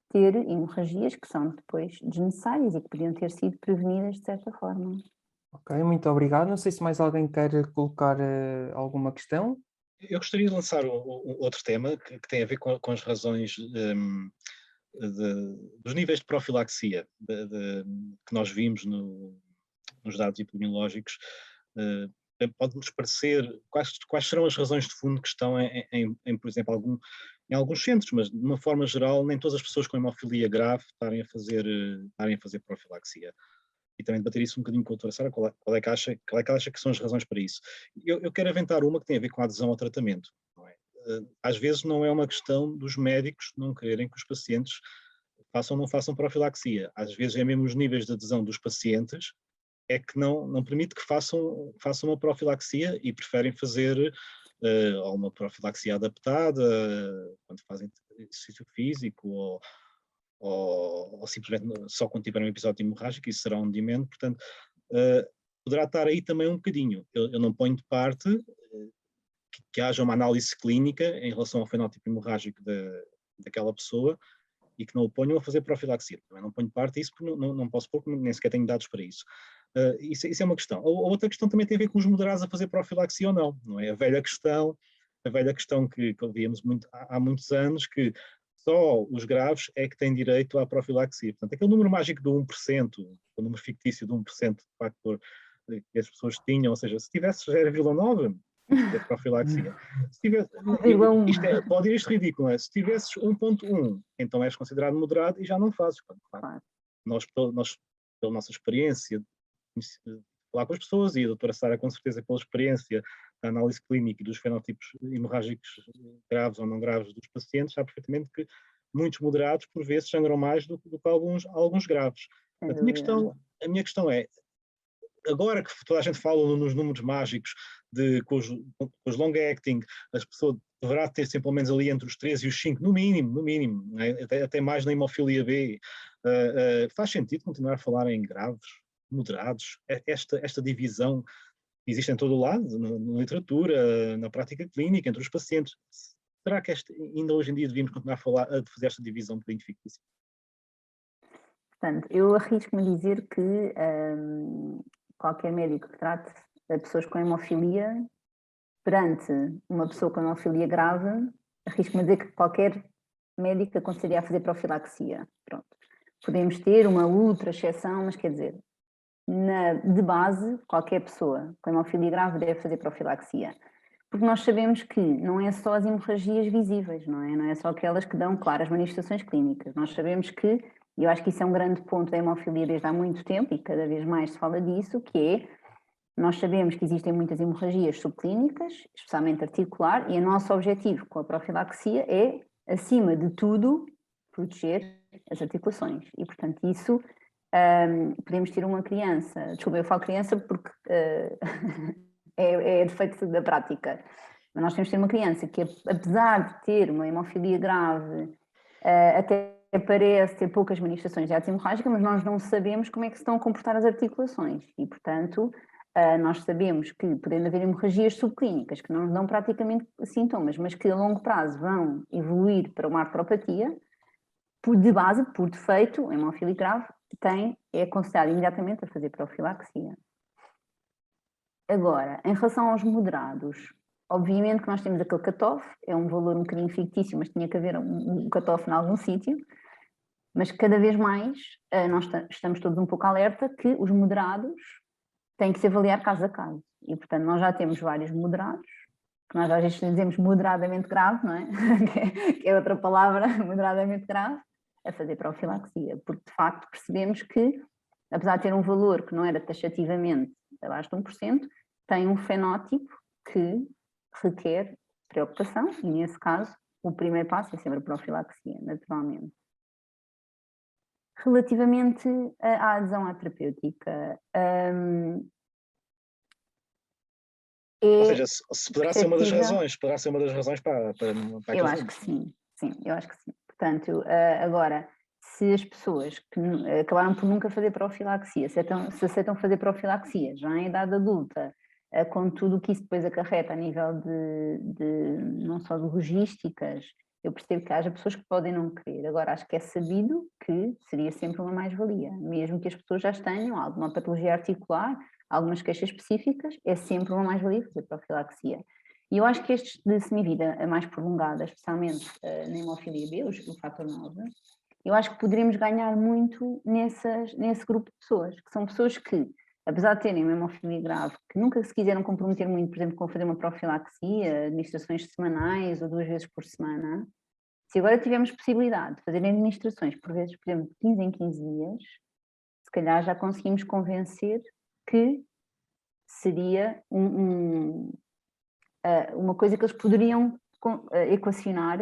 ter hemorragias que são depois desnecessárias e que podiam ter sido prevenidas de certa forma. Ok, muito obrigado. Não sei se mais alguém quer colocar alguma questão. Eu gostaria de lançar outro tema que tem a ver com as razões dos níveis de profilaxia que nós vimos nos dados epidemiológicos. Pode-nos parecer quais serão as razões de fundo que estão em, por exemplo, em alguns centros, mas de uma forma geral, nem todas as pessoas com hemofilia grave estarem a fazer profilaxia. E também debater isso um bocadinho com a doutora Sara, qual é que acha que são as razões para isso. Eu quero aventar uma que tem a ver com a adesão ao tratamento. Não é? Às vezes não é uma questão dos médicos não quererem que os pacientes façam ou não façam profilaxia. Às vezes é mesmo os níveis de adesão dos pacientes é que não permite que façam uma profilaxia e preferem fazer ou uma profilaxia adaptada quando fazem exercício físico ou simplesmente só quando tiver um episódio hemorrágico, isso será um medimento, portanto, poderá estar aí também um bocadinho. Eu não ponho de parte que haja uma análise clínica em relação ao fenótipo hemorrágico daquela pessoa e que não o ponham a fazer profilaxia. Também não ponho de parte isso porque não posso pôr, nem sequer tenho dados para isso. Isso é uma questão. A outra questão também tem a ver com os moderados a fazer profilaxia ou não é? A velha questão que víamos há muitos anos, que só os graves é que têm direito à profilaxia. Portanto, aquele número mágico do 1%, o número fictício de 1% de facto que as pessoas tinham, ou seja, se tivesse 0,9%, ter profilaxia. Se tivesse, pode ir isto ridículo, não é? Se tivesses 1,1, então és considerado moderado e já não fazes. Claro. Nós, pela nossa experiência, falar com as pessoas, e a doutora Sara, com certeza, pela experiência da análise clínica e dos fenotipos hemorrágicos graves ou não graves dos pacientes, sabe perfeitamente que muitos moderados, por vezes, sangram mais do que alguns graves. Portanto, a minha questão é, agora que toda a gente fala nos números mágicos com os long-acting, as pessoas deverá ter sempre pelo menos ali entre os 3 e os 5, no mínimo, né? até mais na hemofilia B. Faz sentido continuar a falar em graves, moderados? Esta divisão existe em todo o lado, na literatura, na prática clínica, entre os pacientes. Será que ainda hoje em dia devíamos continuar a fazer esta divisão de fictícia? Portanto, eu arrisco-me a dizer que qualquer médico que trate pessoas com hemofilia, perante uma pessoa com hemofilia grave, arrisco-me a dizer que qualquer médico aconselharia a fazer profilaxia. Pronto. Podemos ter uma outra exceção, mas quer dizer, de base, qualquer pessoa com hemofilia grave deve fazer profilaxia. Porque nós sabemos que não é só as hemorragias visíveis, não é só aquelas que dão, claro, as manifestações clínicas. Nós sabemos que, e eu acho que isso é um grande ponto da hemofilia desde há muito tempo, e cada vez mais se fala disso, que é, nós sabemos que existem muitas hemorragias subclínicas, especialmente articular, e o nosso objetivo com a profilaxia é, acima de tudo, proteger as articulações. E, portanto, isso, podemos ter uma criança, desculpa, eu falo criança porque é defeito da prática, mas nós temos de ter uma criança que, apesar de ter uma hemofilia grave, até parece ter poucas manifestações de ato hemorrágica, mas nós não sabemos como é que se estão a comportar as articulações e, portanto, nós sabemos que, podendo haver hemorragias subclínicas que não dão praticamente sintomas, mas que a longo prazo vão evoluir para uma artropatia, de base, por defeito, a hemofilia grave é aconselhado imediatamente a fazer profilaxia. Agora, em relação aos moderados, obviamente que nós temos aquele cutoff, é um valor um bocadinho fictício, mas tinha que haver um cutoff em algum sítio, mas cada vez mais nós estamos todos um pouco alerta que os moderados têm que se avaliar caso a caso. E, portanto, nós já temos vários moderados, que nós às vezes dizemos moderadamente grave, não é? que é outra palavra, moderadamente grave, a fazer profilaxia, porque de facto percebemos que, apesar de ter um valor que não era taxativamente abaixo de 1%, tem um fenótipo que requer preocupação e, nesse caso, o primeiro passo é sempre a profilaxia, naturalmente. Relativamente à adesão à terapêutica, ou seja, poderá ser uma das razões para eu acho que sim, eu acho que sim. Portanto, agora, se as pessoas que acabaram por nunca fazer profilaxia, se aceitam fazer profilaxia já em idade adulta, com tudo o que isso depois acarreta a nível de não só de logísticas, eu percebo que haja pessoas que podem não querer. Agora, acho que é sabido que seria sempre uma mais-valia, mesmo que as pessoas já tenham alguma patologia articular, algumas queixas específicas, é sempre uma mais-valia fazer profilaxia. E eu acho que estes de semivida mais prolongada, especialmente na hemofilia B, o fator 9, eu acho que poderíamos ganhar muito nesse grupo de pessoas, que são pessoas que, apesar de terem uma hemofilia grave, que nunca se quiseram comprometer muito, por exemplo, com fazer uma profilaxia, administrações semanais ou 2 vezes por semana, Se agora tivermos possibilidade de fazer administrações, por vezes, por exemplo, de 15 em 15 dias, se calhar já conseguimos convencer que seria uma coisa que eles poderiam equacionar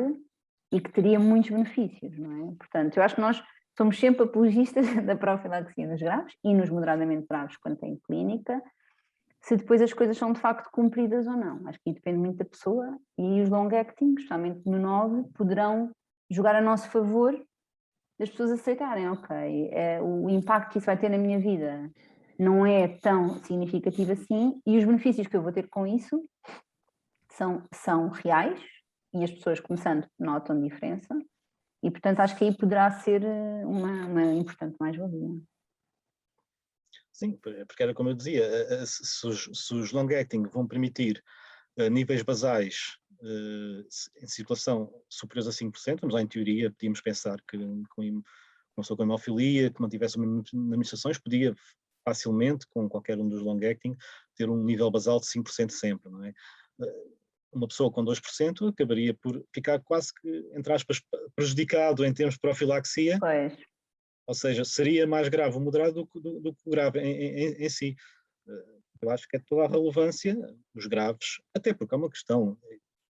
e que teria muitos benefícios, não é? Portanto, eu acho que nós somos sempre apologistas da profilaxia nos graves e nos moderadamente graves quando tem clínica, se depois as coisas são de facto cumpridas ou não. Acho que depende muito da pessoa e os long-acting, especialmente no 9, poderão jogar a nosso favor das pessoas aceitarem, ok, o impacto que isso vai ter na minha vida não é tão significativo assim e os benefícios que eu vou ter com isso são reais e as pessoas começando notam diferença e portanto acho que aí poderá ser uma importante mais-valia. Sim, porque era como eu dizia, se os long-acting vão permitir níveis basais em circulação superiores a 5%, vamos lá em teoria, podíamos pensar que uma pessoa com hemofilia, que mantivesse administrações, podia facilmente, com qualquer um dos long-acting, ter um nível basal de 5% sempre, não é? Uma pessoa com 2% acabaria por ficar quase que, entre aspas, prejudicado em termos de profilaxia. Pois. Ou seja, seria mais grave o moderado do que o grave em si. Eu acho que é toda a relevância dos graves, até porque é uma questão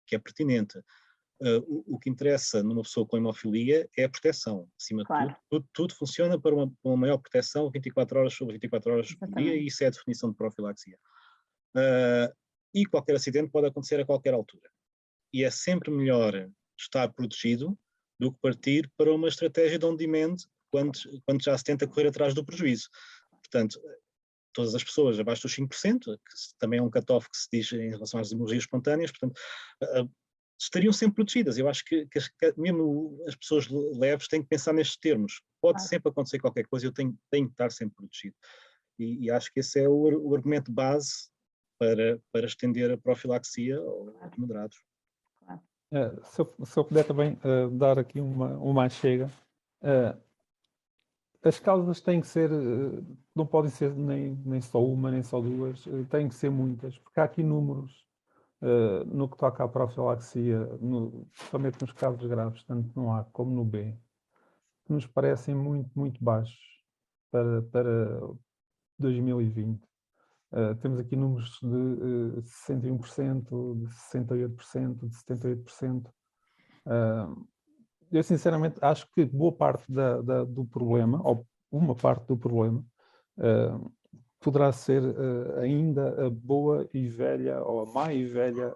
que é pertinente. O que interessa numa pessoa com hemofilia é a proteção. Acima de tudo funciona para uma maior proteção 24 horas sobre 24 horas por dia, e isso é a definição de profilaxia. E qualquer acidente pode acontecer a qualquer altura. E é sempre melhor estar protegido do que partir para uma estratégia de on-demand quando já se tenta correr atrás do prejuízo. Portanto, todas as pessoas abaixo dos 5%, que também é um cut-off que se diz em relação às hemorragias espontâneas, portanto, estariam sempre protegidas. Eu acho que mesmo as pessoas leves têm que pensar nestes termos. Pode sempre acontecer qualquer coisa, eu tenho que estar sempre protegido. E acho que esse é o argumento base para estender a profilaxia aos moderados. Se eu puder também dar aqui uma chega, as causas têm que ser, não podem ser nem só uma, nem só duas, têm que ser muitas, porque há aqui números no que toca à profilaxia, somente nos casos graves, tanto no A como no B, que nos parecem muito, muito baixos para 2020. Temos aqui números de 61%, de 68%, de 78%. Eu sinceramente acho que boa parte do problema, ou uma parte do problema, poderá ser ainda a boa e velha, ou a má e velha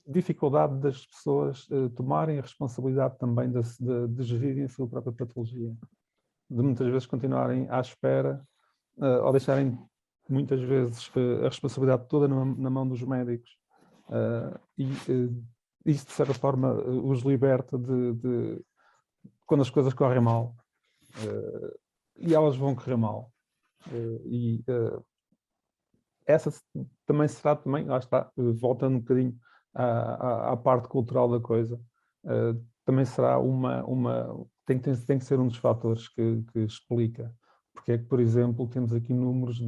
dificuldade das pessoas tomarem a responsabilidade também de gerirem a sua própria patologia. De muitas vezes continuarem à espera, ou deixarem muitas vezes a responsabilidade toda na mão dos médicos. Isso, de certa forma, os liberta de quando as coisas correm mal. E elas vão correr mal. Essa também será, lá está, voltando um bocadinho à parte cultural da coisa, também será tem que ser um dos fatores que explica porque é que, por exemplo, temos aqui números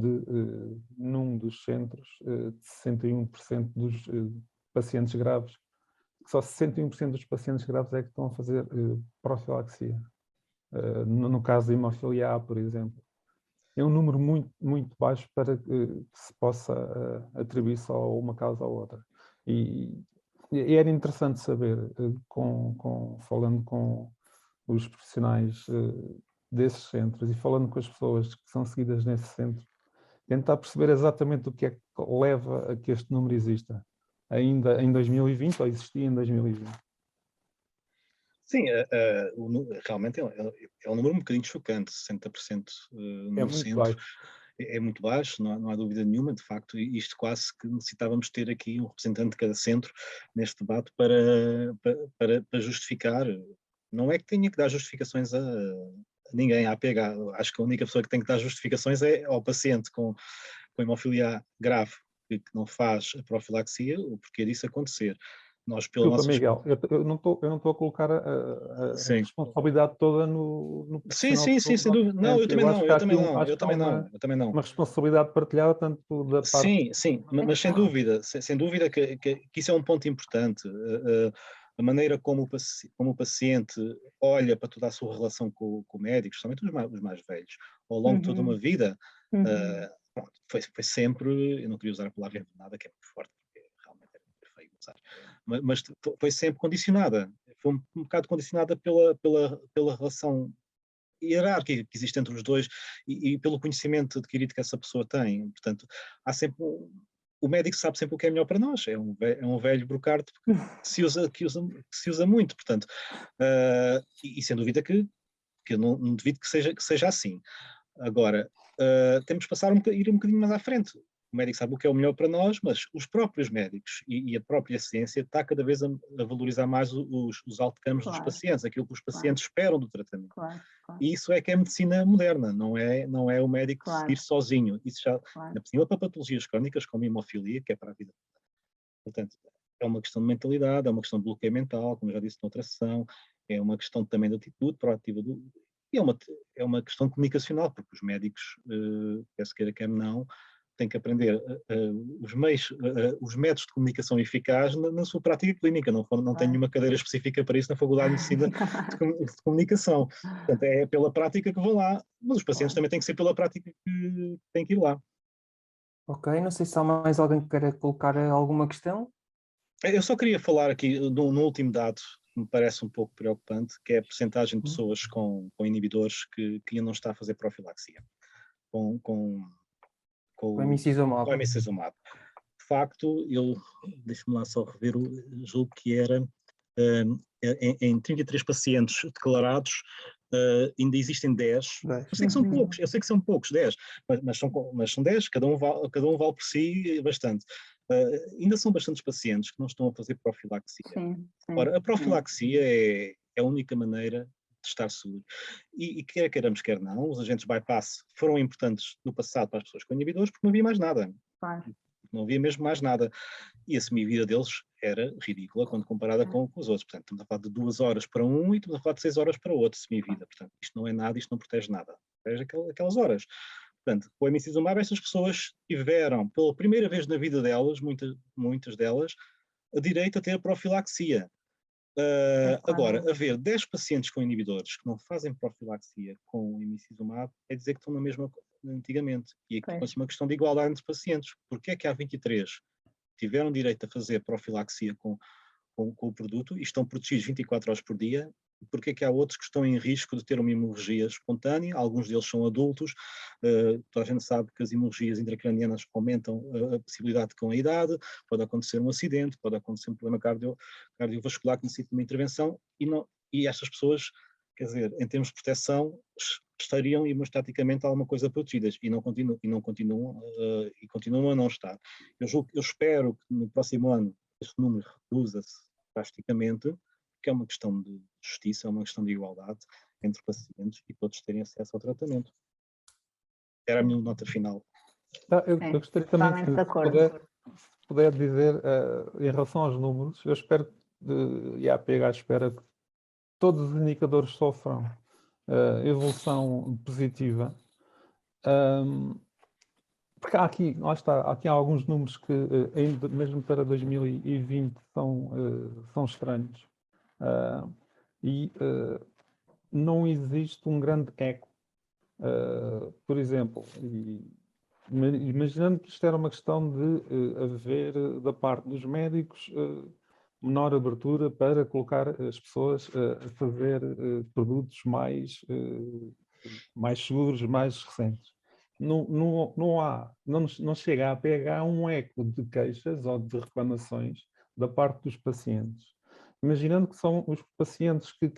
num dos centros de 61% dos pacientes graves, que só 61% dos pacientes graves é que estão a fazer profilaxia. No caso da hemofilia A, por exemplo. É um número muito, muito baixo para que se possa atribuir só a uma causa ou outra. E era interessante saber, falando com os profissionais desses centros e falando com as pessoas que são seguidas nesse centro, tentar perceber exatamente o que é que leva a que este número exista, ainda em 2020, ou existia em 2020. Sim, realmente é um número um bocadinho chocante, 60% no centro. Baixo. É muito baixo, não há dúvida nenhuma, de facto, isto quase que necessitávamos ter aqui um representante de cada centro neste debate para justificar. Não é que tenha que dar justificações a ninguém, à APH. Acho que a única pessoa que tem que dar justificações é ao paciente com hemofilia grave que não faz a profilaxia, o porquê disso acontecer. Nós, pela nossa... Miguel, eu não estou a colocar a responsabilidade toda no profissional. Sim, sem dúvida. Não, eu também não. Uma responsabilidade partilhada tanto da parte... Sim, mas sem dúvida que isso é um ponto importante. a maneira como o paciente olha para toda a sua relação com o médico, especialmente os mais velhos, ao longo de toda uma vida, pronto, foi sempre, eu não queria usar a palavra envenenada, que é muito forte, porque realmente é muito feio usar, mas foi sempre condicionada, foi um bocado condicionada pela relação hierárquica que existe entre os dois e pelo conhecimento adquirido que essa pessoa tem. Portanto, há sempre o médico sabe sempre o que é melhor para nós, é um velho brocardo que se usa muito, portanto, e sem dúvida que eu não duvido que seja assim. Agora, temos que ir um bocadinho mais à frente. O médico sabe o que é o melhor para nós, mas os próprios médicos e a própria ciência está cada vez a valorizar mais os outcomes dos pacientes, aquilo que os pacientes esperam do tratamento. E isso é que é medicina moderna, não é o médico seguir sozinho. Isso já, na cima, para patologias crónicas como a hemofilia, que é para a vida. Portanto, é uma questão de mentalidade, é uma questão de bloqueio mental, como eu já disse na outra sessão, é uma questão também de atitude proativa e é uma questão comunicacional, porque os médicos, quer se queira, quer não, têm que aprender os métodos de comunicação eficaz na sua prática clínica. Não tem nenhuma cadeira específica para isso na Faculdade de Medicina de Comunicação. Portanto, é pela prática que vão lá, mas os pacientes também têm que ser pela prática que têm que ir lá. Ok, não sei se há mais alguém que queira colocar alguma questão. Eu só queria falar aqui no último dado, que me parece um pouco preocupante, que é a percentagem de pessoas com inibidores que ainda não está a fazer profilaxia. Com o emicizumab. De facto, deixe-me lá só rever, julgo que era em 33 pacientes declarados, ainda existem 10. Eu sei que são poucos, 10, mas são 10, cada um vale por si bastante. Ainda são bastantes pacientes que não estão a fazer profilaxia. Ora, a profilaxia é a única maneira de estar seguro. E quer queiramos, quer não, os agentes bypass foram importantes no passado para as pessoas com inibidores porque não havia mais nada. Não havia mesmo mais nada. E a semivida deles era ridícula quando comparada com os outros. Portanto, estamos a falar de 2 horas para um e estamos a falar de 6 horas para o outro, semivida. Portanto, isto não é nada, isto não protege nada. Protege aquelas horas. Portanto, com o emicizumab, estas pessoas tiveram, pela primeira vez na vida delas, muitas delas, a direito a ter a profilaxia. Agora, haver 10 pacientes com inibidores que não fazem profilaxia com o emicizumab é dizer que estão na mesma antigamente. E aqui é uma questão de igualdade entre pacientes. Porquê é que há 23 tiveram direito a fazer profilaxia com o produto e estão protegidos 24 horas por dia? Porque é que há outros que estão em risco de ter uma hemorragia espontânea? Alguns deles são adultos. Toda a gente sabe que as hemorragias intracranianas aumentam a possibilidade com a idade, pode acontecer um acidente, pode acontecer um problema cardiovascular que necessita de uma intervenção e estas pessoas, quer dizer, em termos de proteção, estariam hemostaticamente alguma coisa protegidas e continuam a não estar. Eu espero que no próximo ano este número reduza-se drasticamente, que é uma questão de justiça, é uma questão de igualdade entre pacientes e todos terem acesso ao tratamento. Era a minha nota final. Eu gostaria também, se puder dizer, em relação aos números, eu espero, e a APH espera que todos os indicadores sofram evolução positiva, porque há aqui alguns números que, ainda mesmo para 2020, são estranhos. E não existe um grande eco. Por exemplo, imaginando que isto era uma questão de haver, da parte dos médicos, menor abertura para colocar as pessoas a fazer produtos mais seguros, mais recentes. Não chega a APH um eco de queixas ou de reclamações da parte dos pacientes. Imaginando que são os pacientes que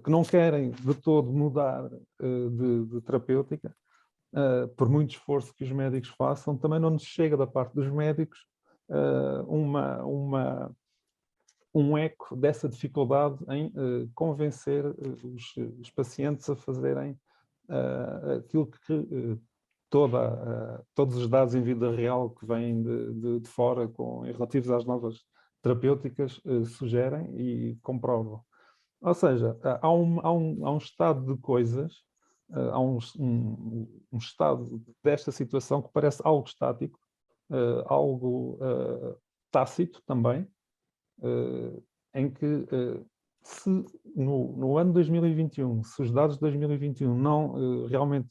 não querem de todo mudar de terapêutica, por muito esforço que os médicos façam, também não nos chega da parte dos médicos um eco dessa dificuldade em convencer os pacientes a fazerem aquilo que todos os dados em vida real que vêm de fora relativos às novas terapêuticas sugerem e comprovam. Ou seja, há um estado de coisas, há um estado desta situação que parece algo estático, algo tácito também, em que se no ano 2021, se os dados de 2021 não realmente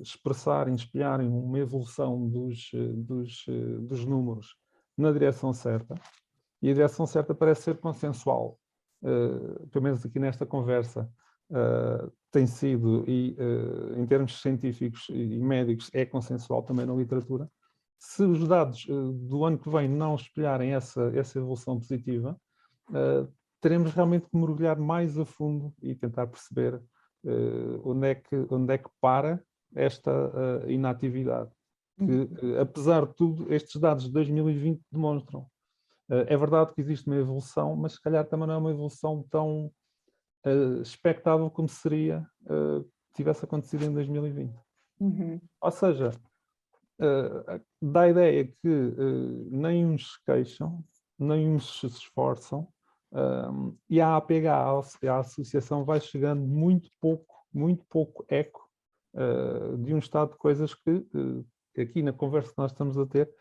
expressarem, espelharem uma evolução dos números na direção certa, e a direção certa parece ser consensual, pelo menos aqui nesta conversa, tem sido, e em termos científicos e médicos, é consensual também na literatura. Se os dados do ano que vem não espelharem essa evolução positiva, teremos realmente que mergulhar mais a fundo e tentar perceber onde é que para esta inatividade. Que, apesar de tudo, estes dados de 2020 demonstram. É verdade que existe uma evolução, mas se calhar também não é uma evolução tão expectável como seria tivesse acontecido em 2020. Ou seja, dá a ideia que nem uns se queixam, nem uns se esforçam, e a APH, a associação, vai chegando muito pouco eco de um estado de coisas que, aqui na conversa que nós estamos a ter,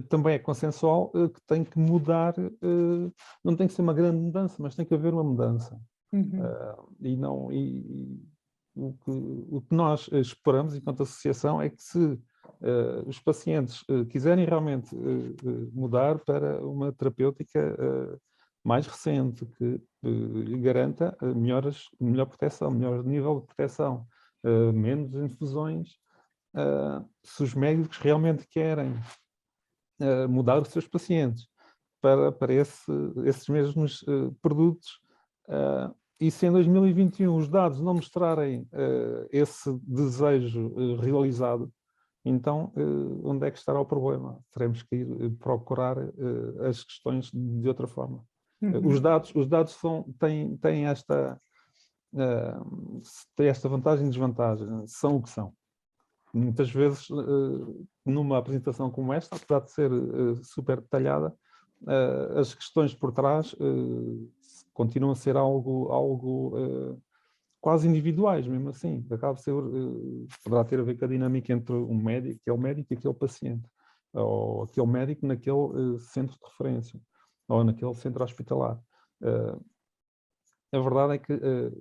também é consensual, que tem que mudar, não tem que ser uma grande mudança, mas tem que haver uma mudança. O que nós esperamos, enquanto associação, é que se os pacientes quiserem realmente mudar para uma terapêutica mais recente, que lhe garanta melhor proteção, melhor nível de proteção, menos infusões, se os médicos realmente querem mudar os seus pacientes para esses mesmos produtos, e se em 2021 os dados não mostrarem esse desejo realizado, então onde é que estará o problema? Teremos que ir procurar as questões de outra forma. Os dados têm esta vantagem e desvantagem, são o que são. Muitas vezes, numa apresentação como esta, apesar de ser super detalhada, as questões por trás continuam a ser algo quase individuais, mesmo assim. Acaba de ser, poderá ter a ver com a dinâmica entre um médico, aquele médico e aquele paciente, ou aquele médico naquele centro de referência, ou naquele centro hospitalar. A verdade é que,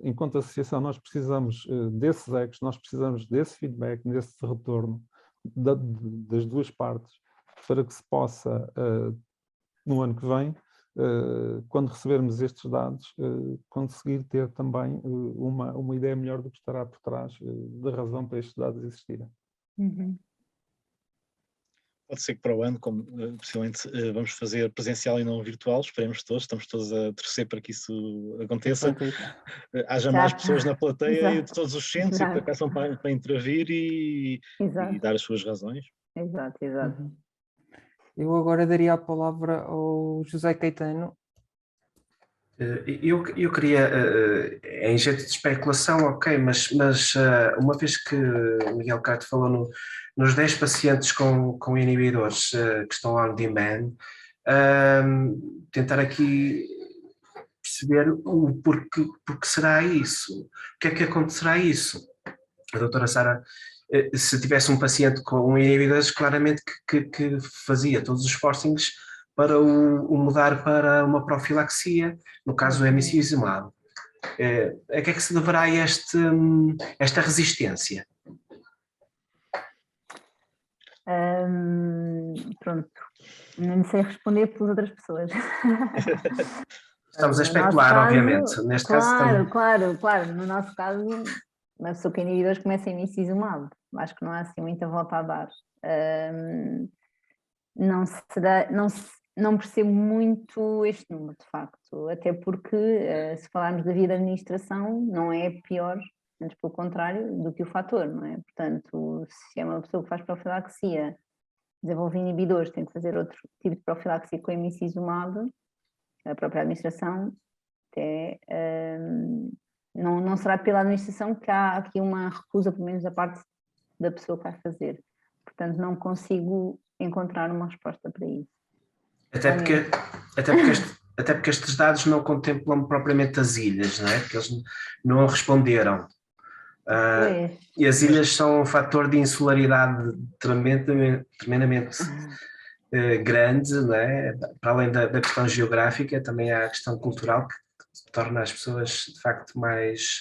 enquanto associação, nós precisamos desses ecos, nós precisamos desse feedback, desse retorno das duas partes, para que se possa, no ano que vem, quando recebermos estes dados, conseguir ter também uma ideia melhor do que estará por trás da razão para estes dados existirem. Pode ser que para o ano, como possivelmente vamos fazer presencial e não virtual, esperemos todos, estamos todos a torcer para que isso aconteça. Haja mais pessoas na plateia de todos os centros e que peçam para intervir e dar as suas razões. Exato. Eu agora daria a palavra ao José Caetano. Eu queria, em jeito de especulação, ok, mas uma vez que o Miguel Caetano falou nos 10 pacientes com inibidores que estão on demand, tentar aqui perceber o porquê será isso, o que é que acontecerá isso. A doutora Sara, se tivesse um paciente com inibidores, claramente que fazia todos os forcings para o mudar para uma profilaxia, no caso do emicizumab. A que é que se deverá esta resistência? Pronto, não sei responder pelas outras pessoas. Estamos a especular, caso, obviamente. Neste caso, claro. No nosso caso, uma pessoa que inibidores começa a emicizumab. Acho que não há assim muita volta a dar. Não percebo muito este número, de facto, até porque, se falarmos da via de administração, não é pior, antes pelo contrário, do que o fator, não é? Portanto, se é uma pessoa que faz profilaxia, desenvolve inibidores, tem que fazer outro tipo de profilaxia com emicizumab, a própria administração, até não será pela administração que há aqui uma recusa, pelo menos da parte da pessoa que vai fazer. Portanto, não consigo encontrar uma resposta para isso. Até porque estes dados não contemplam propriamente as ilhas, não é? Porque eles não responderam. E as ilhas são um fator de insularidade tremendamente grande, não é? Para além da questão geográfica, também há a questão cultural que torna as pessoas de facto mais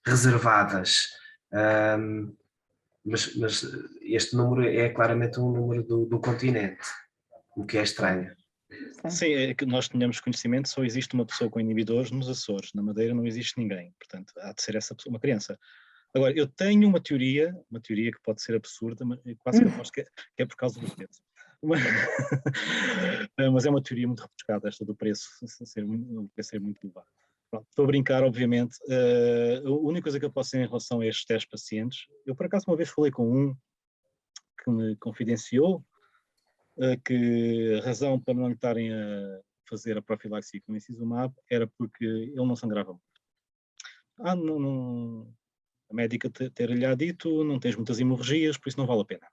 reservadas. Mas este número é claramente um número do continente, o que é estranho. Sim, é que nós tenhamos conhecimento, só existe uma pessoa com inibidores nos Açores, na Madeira não existe ninguém, portanto há de ser essa pessoa, uma criança. Agora, eu tenho uma teoria que pode ser absurda, mas eu quase que aposto que é por causa do preço. Mas é uma teoria muito rebuscada, esta do preço ser muito elevado. Pronto, estou a brincar, obviamente. A única coisa que eu posso dizer em relação a estes 10 pacientes, eu por acaso uma vez falei com um que me confidenciou que a razão para não lhe estarem a fazer a profilaxia com o Incizumab era porque ele não sangrava muito. A médica ter-lhe dito, não tens muitas hemorragias, por isso não vale a pena.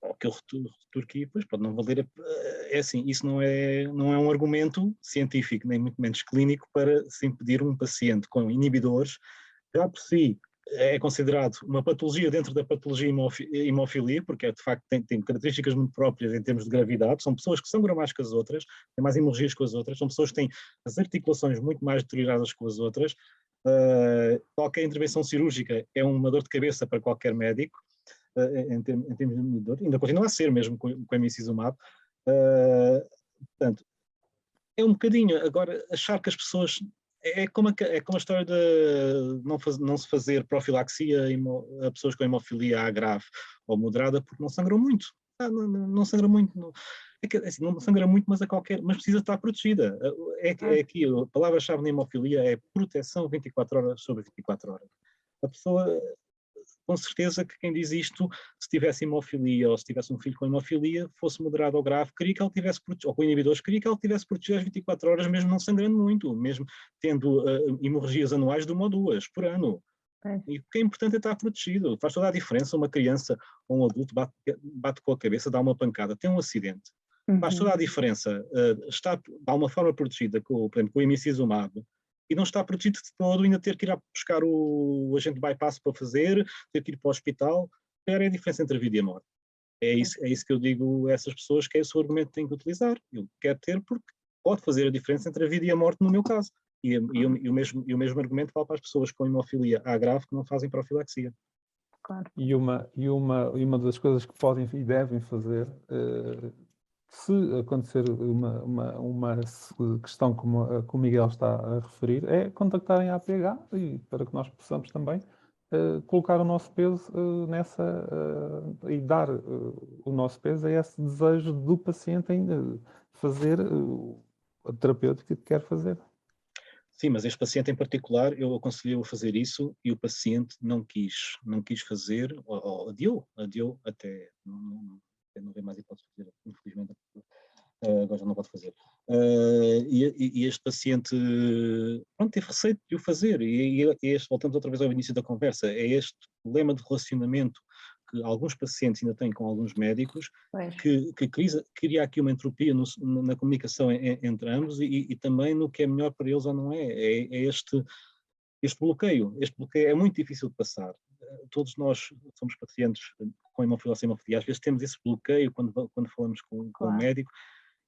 Aquele retorqui, pois pode não valer. É assim, isso não é um argumento científico, nem muito menos clínico, para se impedir um paciente com inibidores, já por si é considerado uma patologia dentro da patologia hemofilia, porque de facto tem características muito próprias em termos de gravidade, são pessoas que sangram mais que as outras, têm mais hemorragias que as outras, são pessoas que têm as articulações muito mais deterioradas que as outras. Qualquer intervenção cirúrgica é uma dor de cabeça para qualquer médico, em termos de dor, ainda continua a ser mesmo com o Emicizumab. Portanto, é um bocadinho, agora, achar que as pessoas, é como a história de não se fazer profilaxia a pessoas com hemofilia A grave ou moderada porque não sangram muito. Não sangra muito. Assim, não sangra muito, mas precisa estar protegida. Aqui, a palavra-chave na hemofilia é proteção 24 horas sobre 24 horas. A pessoa, com certeza que quem diz isto, se tivesse hemofilia ou se tivesse um filho com hemofilia, fosse moderado ou grave, queria que ele tivesse protegido, ou com inibidores, queria que ele tivesse protegido às 24 horas, mesmo não sangrando muito, mesmo tendo hemorragias anuais de 1 ou 2 por ano. E o que é importante é estar protegido. Faz toda a diferença uma criança ou um adulto bate com a cabeça, dá uma pancada, tem um acidente. Faz toda a diferença estar de alguma forma protegida por exemplo, com o Emicizumab e não está protegido de todo, ainda ter que ir buscar o agente bypass para fazer, ter que ir para o hospital. É a diferença entre a vida e a morte. É isso que eu digo a essas pessoas, que é esse o argumento que têm que utilizar. Eu quero ter porque pode fazer a diferença entre a vida e a morte no meu caso. E o mesmo argumento vale para as pessoas com hemofilia A grave que não fazem profilaxia. Claro. E uma das coisas que podem e devem fazer, se acontecer uma questão como o Miguel está a referir, é contactarem a APH para que nós possamos também colocar o nosso peso e dar o nosso peso a esse desejo do paciente em fazer a terapêutica que quer fazer. Sim, mas este paciente em particular, eu aconselhei-o a fazer isso e o paciente não quis fazer, ou adiou até não ver mais hipótese de fazer, infelizmente, agora já não pode fazer. E este paciente, pronto, teve receio de o fazer, voltamos outra vez ao início da conversa, é este problema de relacionamento que alguns pacientes ainda têm com alguns médicos, que cria aqui uma entropia na comunicação entre ambos e também no que é melhor para eles ou não é este bloqueio. Este bloqueio é muito difícil de passar. Todos nós somos pacientes com hemofilia ou hemofilia, às vezes temos esse bloqueio quando falamos com o médico.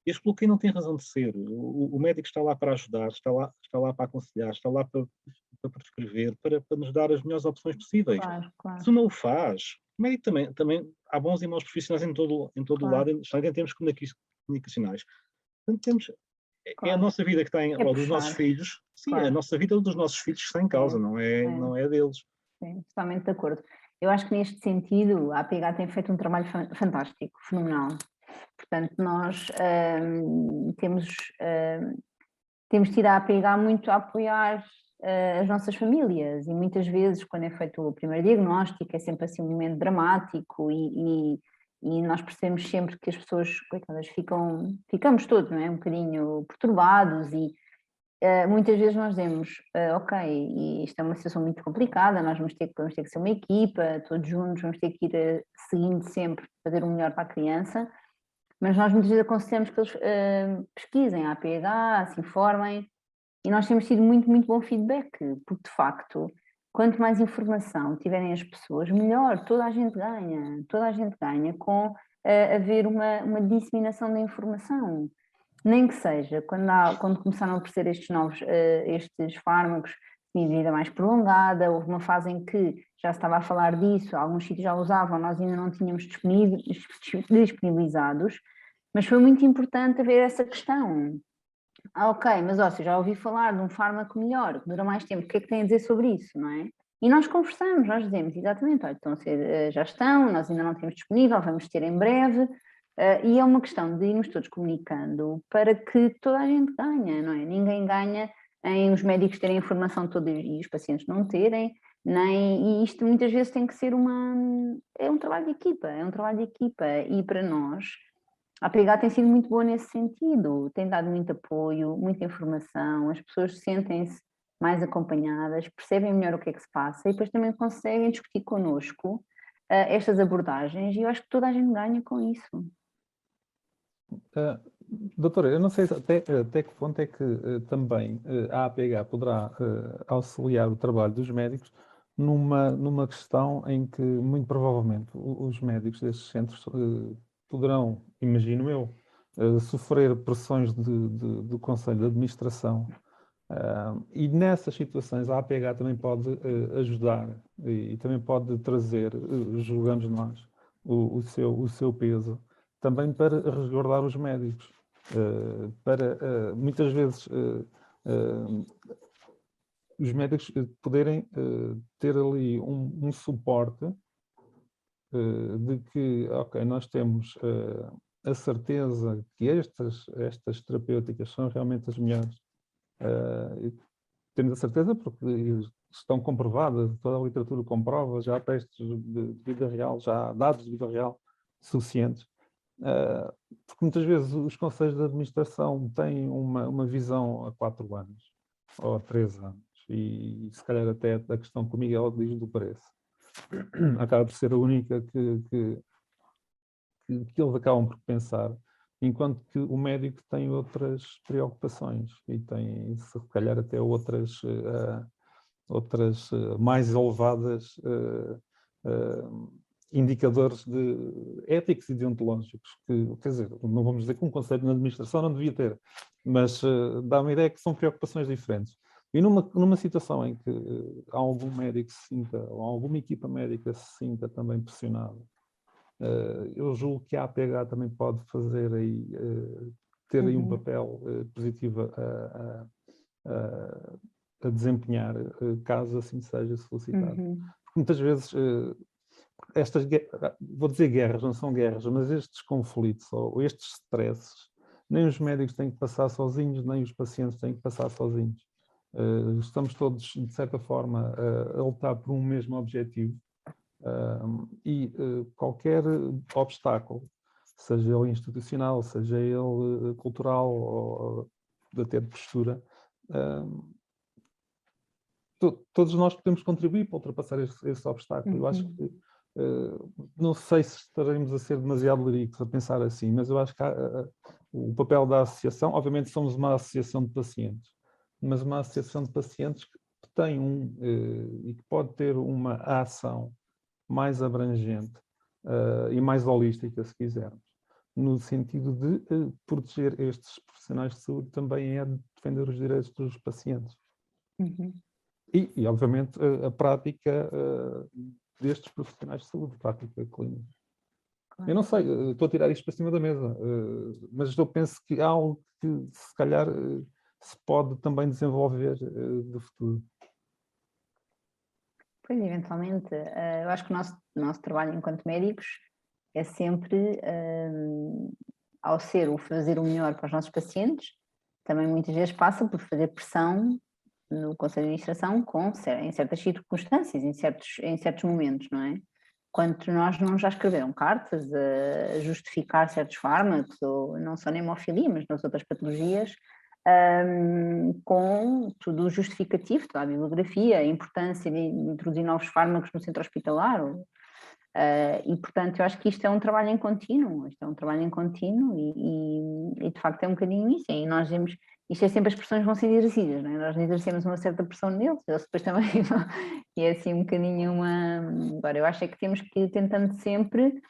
Este bloqueio não tem razão de ser. O médico está lá para ajudar, está lá para aconselhar, está lá para prescrever, para nos dar as melhores opções possíveis. Claro. Se não o faz, o médico também há bons e maus profissionais em todo o lado, em termos comunicacionais. Portanto, é a nossa vida que está ou dos nossos filhos. Sim, é a nossa vida ou dos nossos filhos que está em causa, não é deles. Sim, totalmente de acordo. Eu acho que neste sentido a APH tem feito um trabalho fantástico, fenomenal. Portanto, nós temos tido a APH muito a apoiar as nossas famílias e muitas vezes quando é feito o primeiro diagnóstico é sempre assim um momento dramático e nós percebemos sempre que as pessoas, coitadas, ficamos todos, não é? Um bocadinho perturbados e muitas vezes nós dizemos, ok, e isto é uma situação muito complicada, nós vamos ter que ser uma equipa, todos juntos, vamos ter que ir seguindo sempre, fazer o melhor para a criança, mas nós muitas vezes aconselhamos que eles pesquisem a APH, se informem, e nós temos tido muito, muito bom feedback, porque de facto, quanto mais informação tiverem as pessoas, melhor, toda a gente ganha com haver uma disseminação da informação. Nem que seja, quando começaram a aparecer estes fármacos de vida mais prolongada, houve uma fase em que já se estava a falar disso, alguns sítios já usavam, nós ainda não tínhamos disponibilizados, mas foi muito importante haver essa questão. Ok, mas se já ouvi falar de um fármaco melhor, que dura mais tempo, o que é que tem a dizer sobre isso, não é? E nós conversamos, nós dizemos exatamente, olha, já estão, nós ainda não temos disponível, vamos ter em breve, e é uma questão de irmos todos comunicando para que toda a gente ganhe, não é? Ninguém ganha em os médicos terem a informação toda e os pacientes não terem, e isto muitas vezes tem que ser é um trabalho de equipa, e para nós a APH tem sido muito boa nesse sentido, tem dado muito apoio, muita informação, as pessoas sentem-se mais acompanhadas, percebem melhor o que é que se passa e depois também conseguem discutir connosco estas abordagens, e eu acho que toda a gente ganha com isso. Doutora, eu não sei até que ponto é que também a APH poderá auxiliar o trabalho dos médicos numa questão em que, muito provavelmente, os médicos destes centros poderão, imagino eu, sofrer pressões do Conselho de Administração, e nessas situações a APH também pode ajudar e também pode trazer, julgamos nós, o seu peso, também para resguardar os médicos, para muitas vezes os médicos poderem ter ali um suporte de que, ok, nós temos a certeza que estas terapêuticas são realmente as melhores. Temos a certeza porque estão comprovadas, toda a literatura comprova, já há testes de vida real, já há dados de vida real suficientes. Porque muitas vezes os conselhos de administração têm uma visão a 4 anos ou a 3 anos, e se calhar até a questão que o Miguel diz do preço acaba por ser a única que eles acabam por pensar, enquanto que o médico tem outras preocupações e tem, se calhar, até outras mais elevadas indicadores éticos e deontológicos, que, quer dizer, não vamos dizer que um conselho de administração não devia ter, mas dá uma ideia que são preocupações diferentes. E numa situação em que algum médico se sinta, ou alguma equipa médica se sinta também pressionada, eu julgo que a APH também pode fazer aí, ter aí um papel positivo a desempenhar, caso assim seja solicitado. Porque muitas vezes estas, vou dizer guerras, não são guerras, mas estes conflitos ou estes stresses, nem os médicos têm que passar sozinhos, nem os pacientes têm que passar sozinhos. Estamos todos, de certa forma, a lutar por um mesmo objetivo, e qualquer obstáculo, seja ele institucional, seja ele cultural ou até de postura, todos nós podemos contribuir para ultrapassar esse obstáculo. Eu acho que, não sei se estaremos a ser demasiado líricos a pensar assim, mas eu acho que o papel da associação, obviamente somos uma associação de pacientes, mas uma associação de pacientes que tem e que pode ter uma ação mais abrangente e mais holística, se quisermos, no sentido de proteger estes profissionais de saúde, também é defender os direitos dos pacientes. E obviamente, a prática destes profissionais de saúde, prática clínica. Eu não sei, estou a tirar isto para cima da mesa, mas eu penso que há algo que, se calhar, se pode também desenvolver do futuro. Pois, eventualmente, eu acho que o nosso trabalho enquanto médicos é sempre, ao ser o fazer o melhor para os nossos pacientes, também muitas vezes passa por fazer pressão no Conselho de Administração em certas circunstâncias, em certos momentos, não é? Quando nós não já escreveram cartas a justificar certos fármacos, ou não só na hemofilia, mas nas outras patologias, com tudo o justificativo, toda a bibliografia, a importância de introduzir novos fármacos no centro hospitalar. E, portanto, eu acho que isto é um trabalho em contínuo, e de facto é um bocadinho isso. E nós vemos, isto é sempre, as pressões vão ser exercidas, não é? Nós exercemos uma certa pressão neles, eles depois também vão, e é assim um bocadinho uma... Agora, eu acho é que temos que ir tentando sempre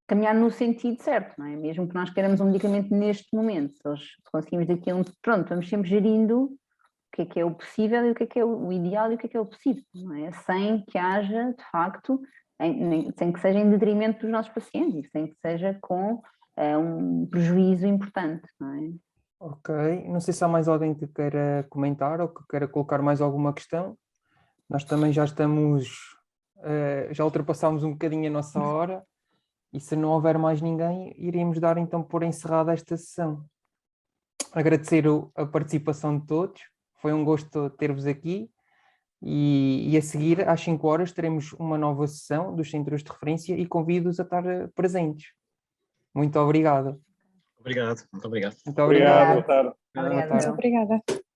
caminhar no sentido certo, não é? Mesmo que nós queiramos um medicamento neste momento, se conseguimos daqui a pronto, vamos sempre gerindo o que é o possível e o que é o ideal e o que é o possível, não é? Sem que haja, de facto, sem que seja em detrimento dos nossos pacientes, sem que seja com um prejuízo importante, não é? Ok, não sei se há mais alguém que queira comentar ou que queira colocar mais alguma questão. Nós também já estamos, já ultrapassámos um bocadinho a nossa hora e se não houver mais ninguém, iríamos dar então por encerrada esta sessão. Agradecer a participação de todos, foi um gosto ter-vos aqui e a seguir às 5 horas teremos uma nova sessão dos centros de referência e convido-os a estar presentes. Muito obrigado. Obrigado, muito obrigado. Muito obrigado. Boa tarde. Obrigada. Boa tarde. Obrigada.